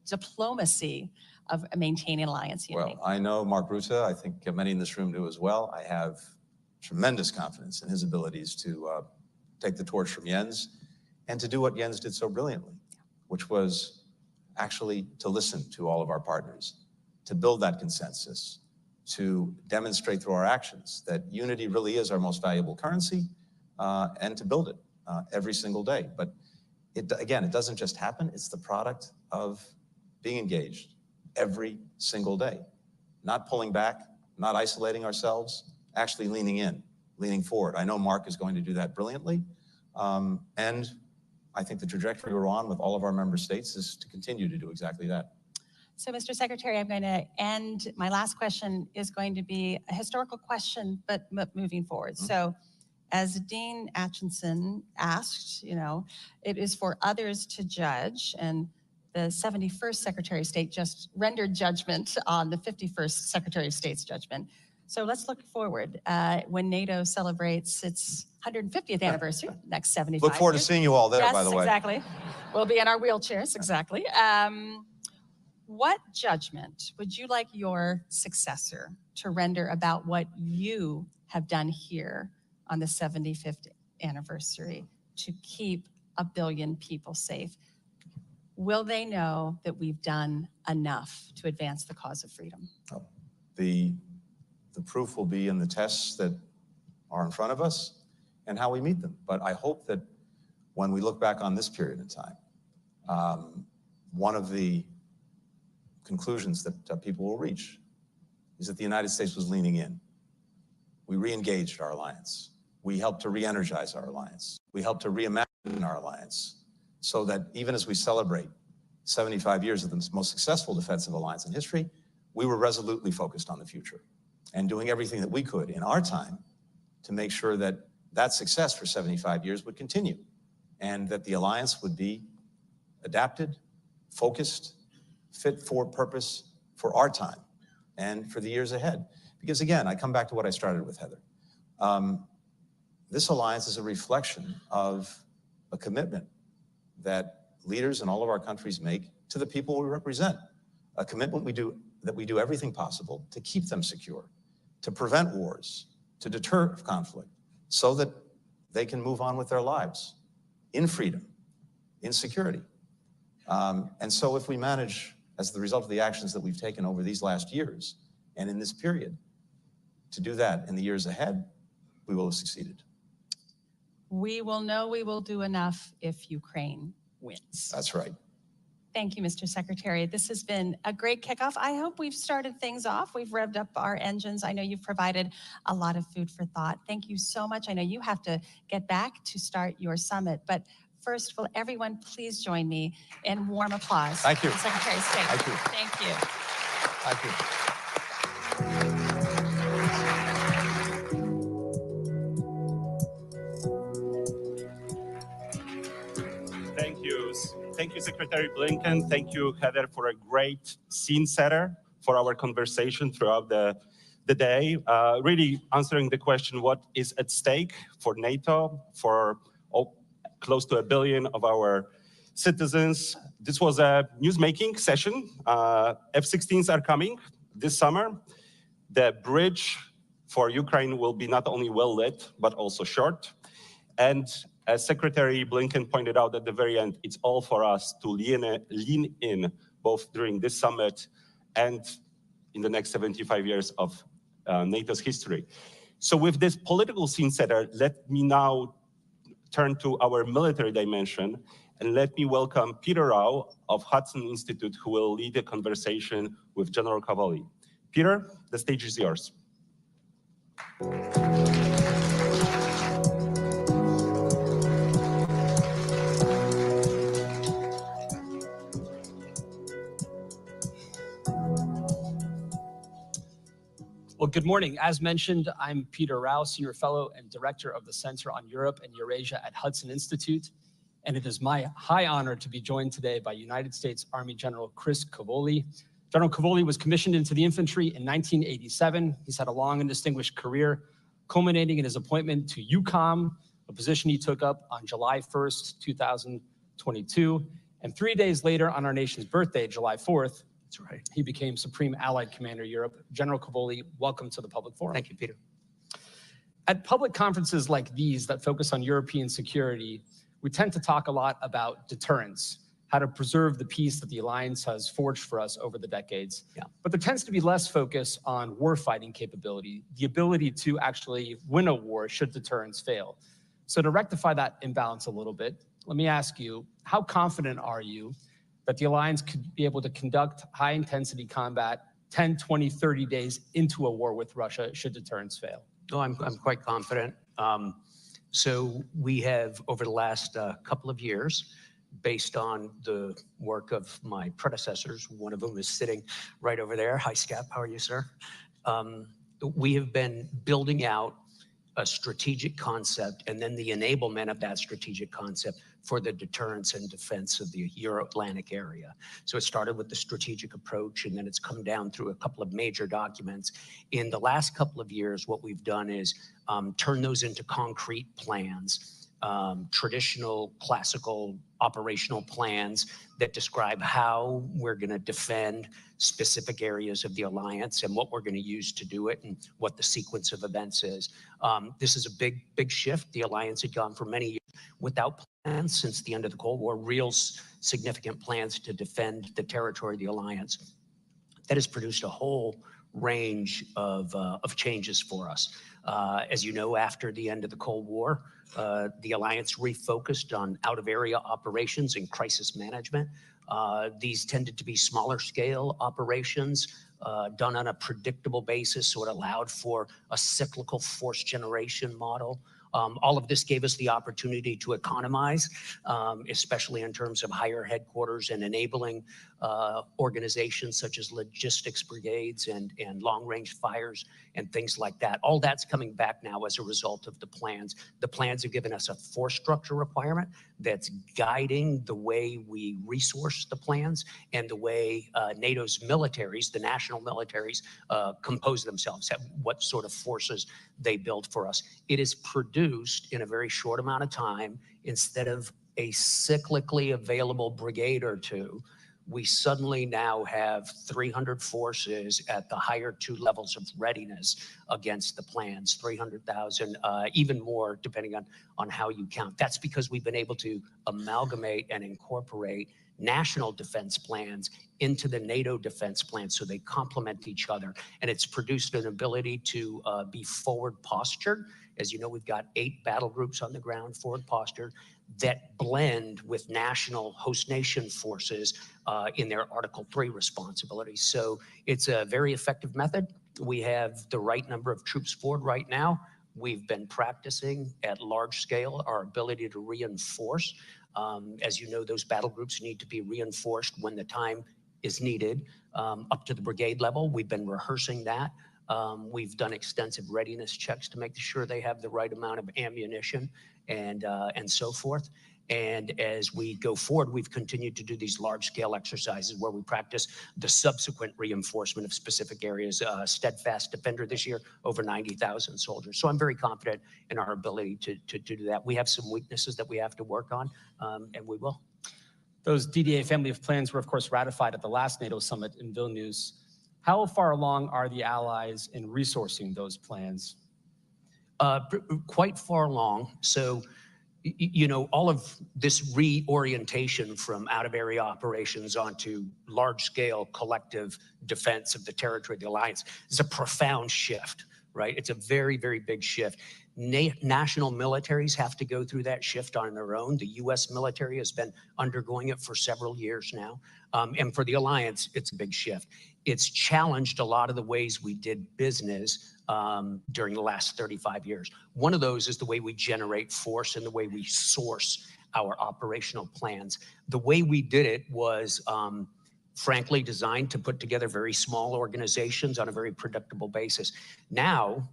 diplomacy of maintaining alliance unity? Well, I know Mark Rutte. I think many in this room do as well. I have tremendous confidence in his abilities to take the torch from Jens and to do what Jens did so brilliantly, which was actually to listen to all of our partners, to build that consensus, to demonstrate through our actions that unity really is our most valuable currency, and to build it every single day. But again, it doesn't just happen. It's the product of being engaged every single day, not pulling back, not isolating ourselves, actually leaning in, leaning forward. I know Mark is going to do that brilliantly. And I think the trajectory we're on with all of our member states is to continue to do exactly that. So, Mr. Secretary, I'm going to end. My last question is going to be a historical question, but moving forward. So, as Dean Acheson asked, it is for others to judge, and the 71st Secretary of State just rendered judgment on the 51st Secretary of State's judgment. So let's look forward. When NATO celebrates its 150th anniversary, next 75 Look forward years. to seeing you all there, by the way. Yes, exactly. We'll be in our wheelchairs, exactly. What judgment would you like your successor to render about what you have done here on the 75th anniversary to keep 1 billion people safe? Will they know that we've done enough to advance the cause of freedom? The proof will be in the tests that are in front of us and how we meet them. But I hope that when we look back on this period in time, one of the conclusions that people will reach is that the United States was leaning in. We re-engaged our alliance. We helped to re-energize our alliance. We helped to reimagine our alliance so that even as we celebrate 75 years of the most successful defensive alliance in history, we were resolutely focused on the future and doing everything that we could in our time to make sure that that success for 75 years would continue and that the alliance would be adapted, focused, fit for purpose for our time and for the years ahead. Because again, I come back to what I started with, Heather. This alliance is a reflection of a commitment that leaders in all of our countries make to the people we represent. A commitment that we do everything possible to keep them secure, to prevent wars, to deter conflict, so that they can move on with their lives in freedom, in security. And so if we manage, as the result of the actions that we've taken over these last years and in this period, to do that in the years ahead, we will have succeeded. We will know we will do enough if Ukraine wins. That's right. Thank you, Mr. Secretary. This has been a great kickoff. I hope we've started things off. We've revved up our engines. I know you've provided a lot of food for thought. Thank you so much. I know you have to get back to start your summit, but first, will everyone please join me in warm applause? Thank you. For the Secretary of State. Thank you. Thank you. Thank you. Thank you, Secretary Blinken. Thank you, Heather, for a great scene setter for our conversation throughout the day. Really answering the question, what is at stake for NATO, for close to 1 billion of our citizens. This was a newsmaking session. F-16s are coming this summer. The bridge for Ukraine will be not only well lit, but also short. And as Secretary Blinken pointed out at the very end, it's all for us to lean in both during this summit and in the next 75 years of NATO's history. So with this political scene setter, let me now turn to our military dimension, and let me welcome Peter Rao of Hudson Institute, who will lead a conversation with General Cavoli. Peter, the stage is yours. Well, good morning. As mentioned, I'm Peter Rao, Senior Fellow and Director of the Center on Europe and Eurasia at Hudson Institute. And it is my high honor to be joined today by United States Army General Chris Cavoli. General Cavoli was commissioned into the infantry in 1987. He's had a long and distinguished career, culminating in his appointment to EUCOM, a position he took up on July 1st, 2022. And 3 days later, on our nation's birthday, July 4th, that's right, he became Supreme Allied Commander Europe. General Cavoli, welcome to the public forum. Thank you, Peter. At public conferences like these that focus on European security, we tend to talk a lot about deterrence, how to preserve the peace that the alliance has forged for us over the decades. Yeah. But there tends to be less focus on warfighting capability, the ability to actually win a war should deterrence fail. So to rectify that imbalance a little bit, let me ask you, how confident are you that the alliance could be able to conduct high-intensity combat 10, 20, 30 days into a war with Russia should deterrence fail? Oh, I'm quite confident. So we have, over the last couple of years, based on the work of my predecessors, one of whom is sitting right over there. Hi, Skep, how are you, sir? We have been building out a strategic concept and then the enablement of that strategic concept for the deterrence and defense of the Euro-Atlantic area. So it started with the strategic approach, and then it's come down through a couple of major documents. In the last couple of years, what we've done is turn those into concrete plans, traditional, classical operational plans that describe how we're going to defend specific areas of the alliance and what we're going to use to do it and what the sequence of events is. This is a big shift. The alliance had gone for many years without plans since the end of the Cold War, real significant plans to defend the territory of the alliance. That has produced a whole range of changes for us. As you know, after the end of the Cold War, the alliance refocused on out-of-area operations and crisis management. These tended to be smaller scale operations done on a predictable basis, so it allowed for a cyclical force generation model. All of this gave us the opportunity to economize, especially in terms of higher headquarters and enabling organizations such as logistics brigades and long-range fires and things like that. All that's coming back now as a result of the plans. The plans have given us a force structure requirement that's guiding the way we resource the plans and the way NATO's militaries, the national militaries, compose themselves, what sort of forces they build for us. It is produced in a very short amount of time. Instead of a cyclically available brigade or two, we suddenly now have 300 forces at the higher two levels of readiness against the plans, 300,000, even more depending on how you count. That's because we've been able to amalgamate and incorporate national defense plans into the NATO defense plan so they complement each other. And it's produced an ability to be forward postured. As you know, we've got 8 battle groups on the ground, forward postured, that blend with national host nation forces in their Article 3 responsibilities. So it's a very effective method. We have the right number of troops forward right now. We've been practicing at large scale our ability to reinforce. As you know, those battle groups need to be reinforced when the time is needed up to the brigade level. We've been rehearsing that. We've done extensive readiness checks to make sure they have the right amount of ammunition and so forth. And as we go forward, we've continued to do these large-scale exercises where we practice the subsequent reinforcement of specific areas. Steadfast Defender this year, over 90,000 soldiers. So I'm very confident in our ability to do that. We have some weaknesses that we have to work on, and we will. Those DDA family of plans were, of course, ratified at the last NATO summit in Vilnius. How far along are the allies in resourcing those plans? Quite far along. So, you know, all of this reorientation from out-of-area operations onto large-scale collective defense of the territory of the alliance is a profound shift, right? It's a very, very big shift. National militaries have to go through that shift on their own. The U.S. military has been undergoing it for several years now. And for the alliance, it's a big shift. It's challenged a lot of the ways we did business during the last 35 years. One of those is the way we generate force and the way we source our operational plans. The way we did it was frankly designed to put together very small organizations on a very predictable basis. Now,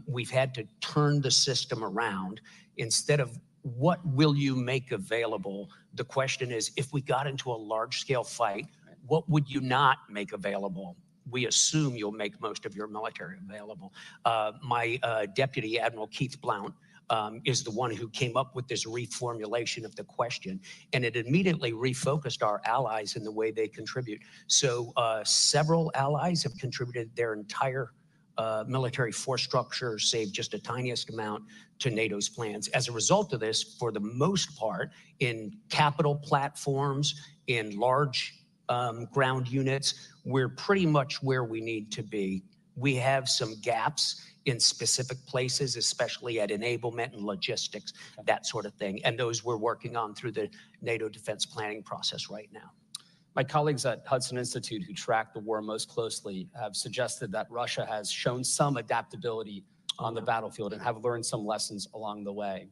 we've had to turn the system around. Instead of what will you make available, the question is, if we got into a large-scale fight, what would you not make available? We assume you'll make most of your military available. My deputy, Admiral Keith Blount, is the one who came up with this reformulation of the question, and it immediately refocused our allies in the way they contribute. So several allies have contributed their entire military force structure, save just a tiniest amount, to NATO's plans. As a result of this, for the most part, in capital platforms, in large ground units, we're pretty much where we need to be. We have some gaps in specific places, especially at enablement and logistics, that sort of thing. And those we're working on through the NATO defense planning process right now. My colleagues at Hudson Institute who track the war most closely have suggested that Russia has shown some adaptability on the battlefield and have learned some lessons along the way.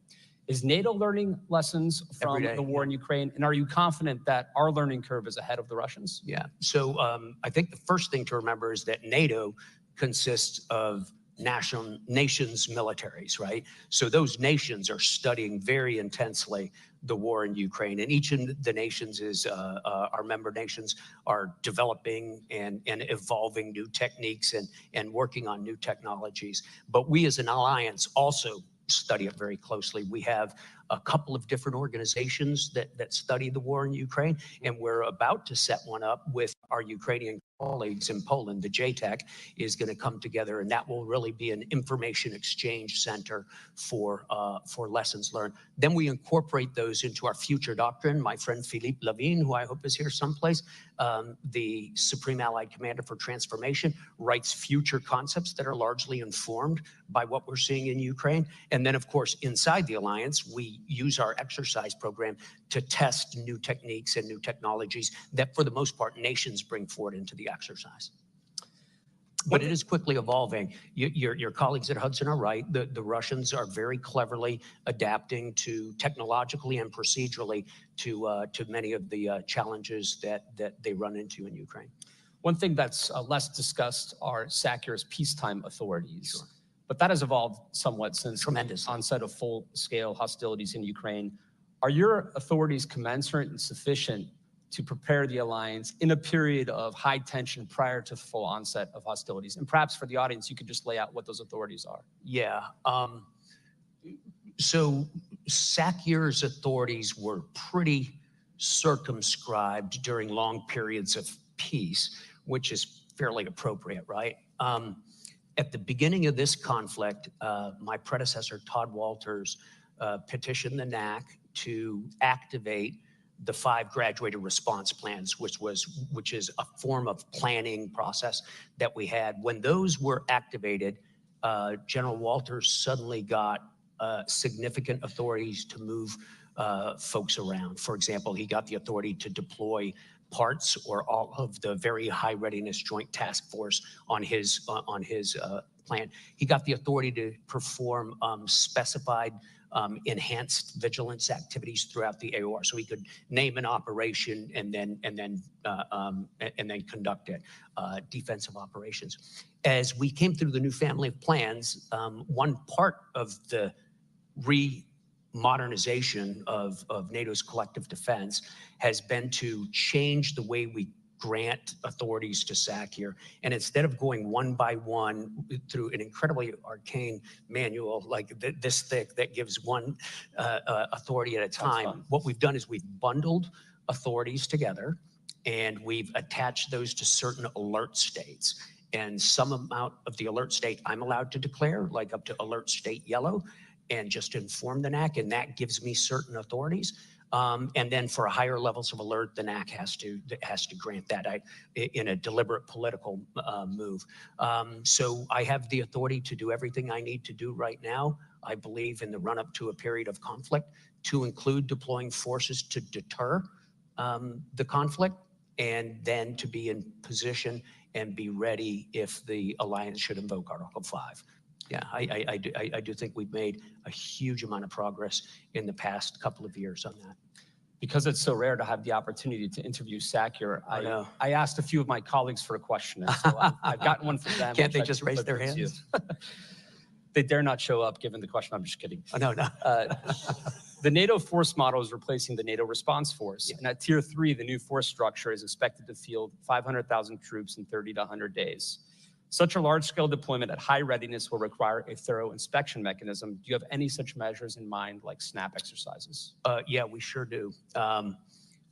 Is NATO learning lessons from the war in Ukraine? And are you confident that our learning curve is ahead of the Russians? Yeah, so I think the first thing to remember is that NATO consists of nations' militaries, right? So those nations are studying very intensely the war in Ukraine, and each of the nations is, our member nations are developing and evolving new techniques and working on new technologies. But we as an alliance also study it very closely. We have a couple of different organizations that study the war in Ukraine, and we're about to set one up with our Ukrainian colleagues in Poland. The JTEC is going to come together, and that will really be an information exchange center for lessons learned. Then we incorporate those into our future doctrine. My friend Philippe Lavigne, who I hope is here someplace, the Supreme Allied Commander for Transformation, writes future concepts that are largely informed by what we're seeing in Ukraine. And then, of course, inside the alliance, we use our exercise program to test new techniques and new technologies that, for the most part, nations bring forward into the exercise. But it is quickly evolving. Your colleagues at Hudson are right. The Russians are very cleverly adapting to technologically and procedurally to many of the challenges that they run into in Ukraine. One thing that's less discussed are SACEUR's peacetime authorities. Sure. But that has evolved somewhat since Tremendous. the onset of full-scale hostilities in Ukraine. Are your authorities commensurate and sufficient to prepare the alliance in a period of high tension prior to full onset of hostilities? And perhaps for the audience, you could just lay out what those authorities are. Yeah. So SACEUR's authorities were pretty circumscribed during long periods of peace, which is fairly appropriate, right? At the beginning of this conflict, my predecessor, Todd Walters, petitioned the NAC to activate the 5 graduated response plans, which is a form of planning process that we had. When those were activated, General Walters suddenly got significant authorities to move folks around. For example, he got the authority to deploy parts or all of the very high readiness joint task force on his plan. He got the authority to perform specified enhanced vigilance activities throughout the AOR, so he could name an operation and then conduct it, defensive operations. As we came through the new family of plans, one part of the modernization of NATO's collective defense has been to change the way we grant authorities to SAC here. And instead of going one by one through an incredibly arcane manual like this thick that gives one authority at a time, what we've done is we've bundled authorities together and we've attached those to certain alert states. And some amount of the alert state I'm allowed to declare, like up to alert state yellow, and just inform the NAC, and that gives me certain authorities. And then for higher levels of alert, the NAC has to grant that in a deliberate political move. So I have the authority to do everything I need to do right now, I believe, in the run-up to a period of conflict, to include deploying forces to deter the conflict, and then to be in position and be ready if the alliance should invoke Article 5. Yeah, I do think we've made a huge amount of progress in the past couple of years on that. Because it's so rare to have the opportunity to interview SAC here, I asked a few of my colleagues for a question, and so I've gotten one for them. Can't they just raise their hands? They dare not show up given the question. I'm just kidding. Oh, no. The NATO force model is replacing the NATO response force. Yeah. And at Tier 3, the new force structure is expected to field 500,000 troops in 30 to 100 days. Such a large-scale deployment at high readiness will require a thorough inspection mechanism. Do you have any such measures in mind, like SNAP exercises? Yeah, we sure do.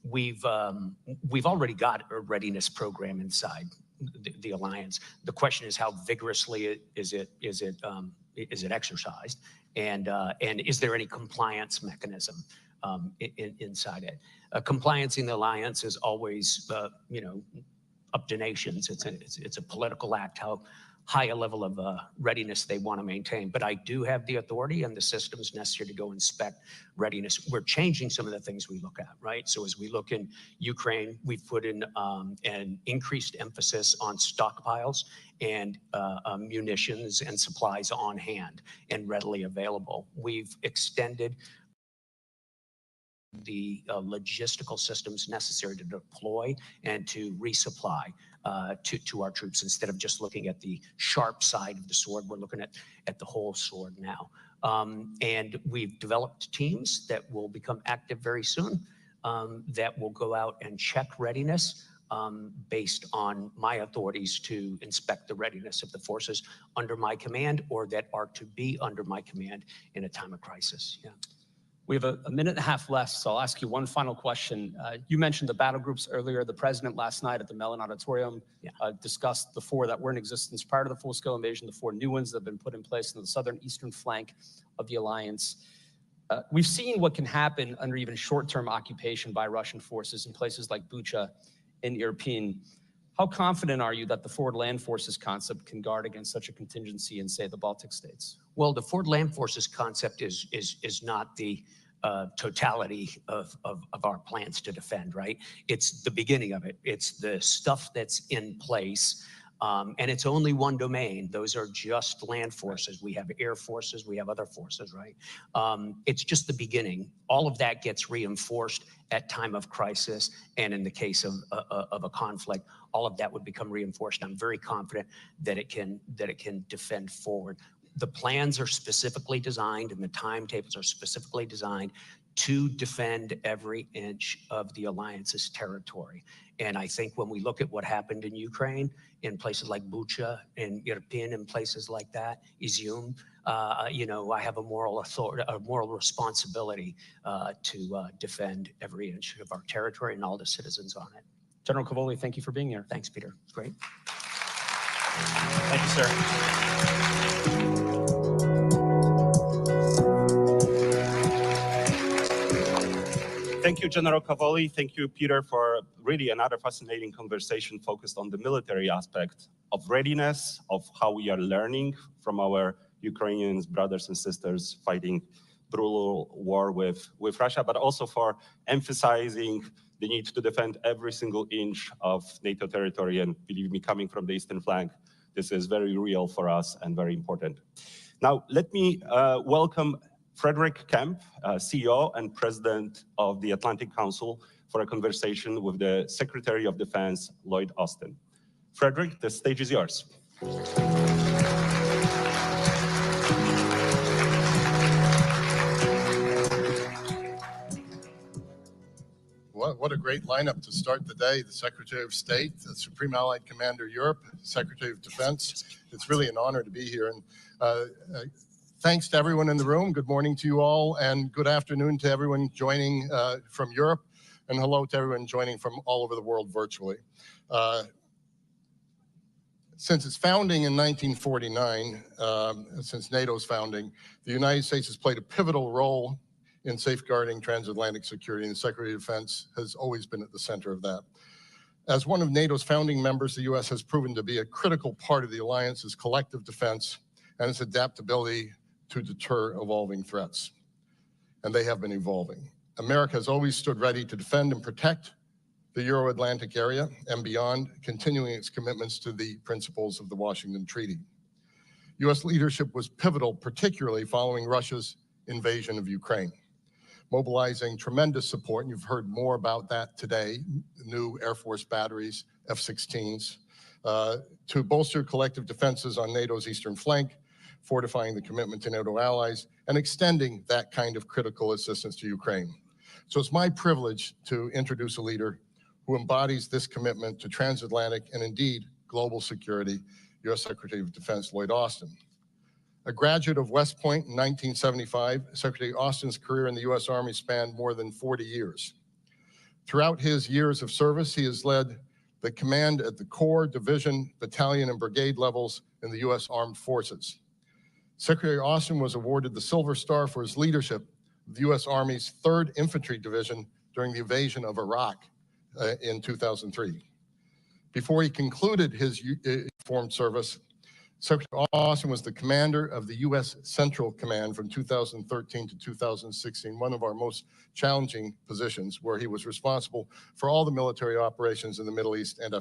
We've already got a readiness program inside the alliance. The question is, how vigorously is it exercised, and is there any compliance mechanism inside it? Compliance in the alliance is always, up to nations. It's a political act, how high a level of readiness they want to maintain. But I do have the authority and the systems necessary to go inspect readiness. We're changing some of the things we look at, right? So as we look in Ukraine, we've put in an increased emphasis on stockpiles and munitions and supplies on hand and readily available. We've extended the logistical systems necessary to deploy and to resupply to our troops. Instead of just looking at the sharp side of the sword, we're looking at the whole sword now. And we've developed teams that will become active very soon that will go out and check readiness based on my authorities to inspect the readiness of the forces under my command or that are to be under my command in a time of crisis. Yeah. We have a minute and a half left, so I'll ask you one final question. You mentioned the battle groups earlier. The president last night at the Mellon Auditorium discussed the 4 that were in existence prior to the full-scale invasion, the 4 new ones that have been put in place in the southern eastern flank of the alliance. We've seen what can happen under even short-term occupation by Russian forces in places like Bucha and Irpin. How confident are you that the forward land forces concept can guard against such a contingency in, say, the Baltic states? Well, the forward land forces concept is not the totality of our plans to defend, right? It's the beginning of it. It's the stuff that's in place. And it's only one domain. Those are just land forces. We have air forces, we have other forces, right? It's just the beginning. All of that gets reinforced at time of crisis. And in the case of a conflict, all of that would become reinforced. I'm very confident that it can defend forward. The plans are specifically designed and the timetables are specifically designed to defend every inch of the alliance's territory. And I think when we look at what happened in Ukraine, in places like Bucha, in Irpin, and places like that, Izium, you know, I have a moral authority, a moral responsibility to defend every inch of our territory and all the citizens on it. General Cavoli, thank you for being here. Thanks, Peter. Great. Thank you, sir. Thank you, General Cavoli. Thank you, Peter, for really another fascinating conversation focused on the military aspect of readiness, of how we are learning from our Ukrainian brothers and sisters fighting brutal war with Russia, but also for emphasizing the need to defend every single inch of NATO territory. And believe me, coming from the eastern flank, this is very real for us and very important. Now, let me welcome Frederick Kemp, CEO and President of the Atlantic Council, for a conversation with the Secretary of Defense, Lloyd Austin. Frederick, the stage is yours. What a great lineup to start the day. The Secretary of State, the Supreme Allied Commander Europe, Secretary of Defense. It's really an honor to be here. And thanks to everyone in the room. Good morning to you all, and good afternoon to everyone joining from Europe, and hello to everyone joining from all over the world virtually. Since its founding in 1949, since NATO's founding, the United States has played a pivotal role in safeguarding transatlantic security, and the Secretary of Defense has always been at the center of that. As one of NATO's founding members, the U.S. has proven to be a critical part of the alliance's collective defense and its adaptability to deter evolving threats. And they have been evolving. America has always stood ready to defend and protect the Euro-Atlantic area and beyond, continuing its commitments to the principles of the Washington Treaty. U.S. leadership was pivotal, particularly following Russia's invasion of Ukraine, mobilizing tremendous support, and you've heard more about that today, new Air Force batteries, F-16s, to bolster collective defenses on NATO's eastern flank, fortifying the commitment to NATO allies, and extending that kind of critical assistance to Ukraine. So it's my privilege to introduce a leader who embodies this commitment to transatlantic and indeed global security, U.S. Secretary of Defense Lloyd Austin. A graduate of West Point in 1975, Secretary Austin's career in the U.S. Army spanned more than 40 years. Throughout his years of service, he has led the command at the Corps, Division, Battalion, and Brigade levels in the U.S. Armed Forces. Secretary Austin was awarded the Silver Star for his leadership of the U.S. Army's 3rd Infantry Division during the invasion of Iraq in 2003. Before he concluded his uniformed service, Secretary Austin was the commander of the U.S. Central Command from 2013 to 2016, one of our most challenging positions, where he was responsible for all the military operations in the Middle East and Afghanistan.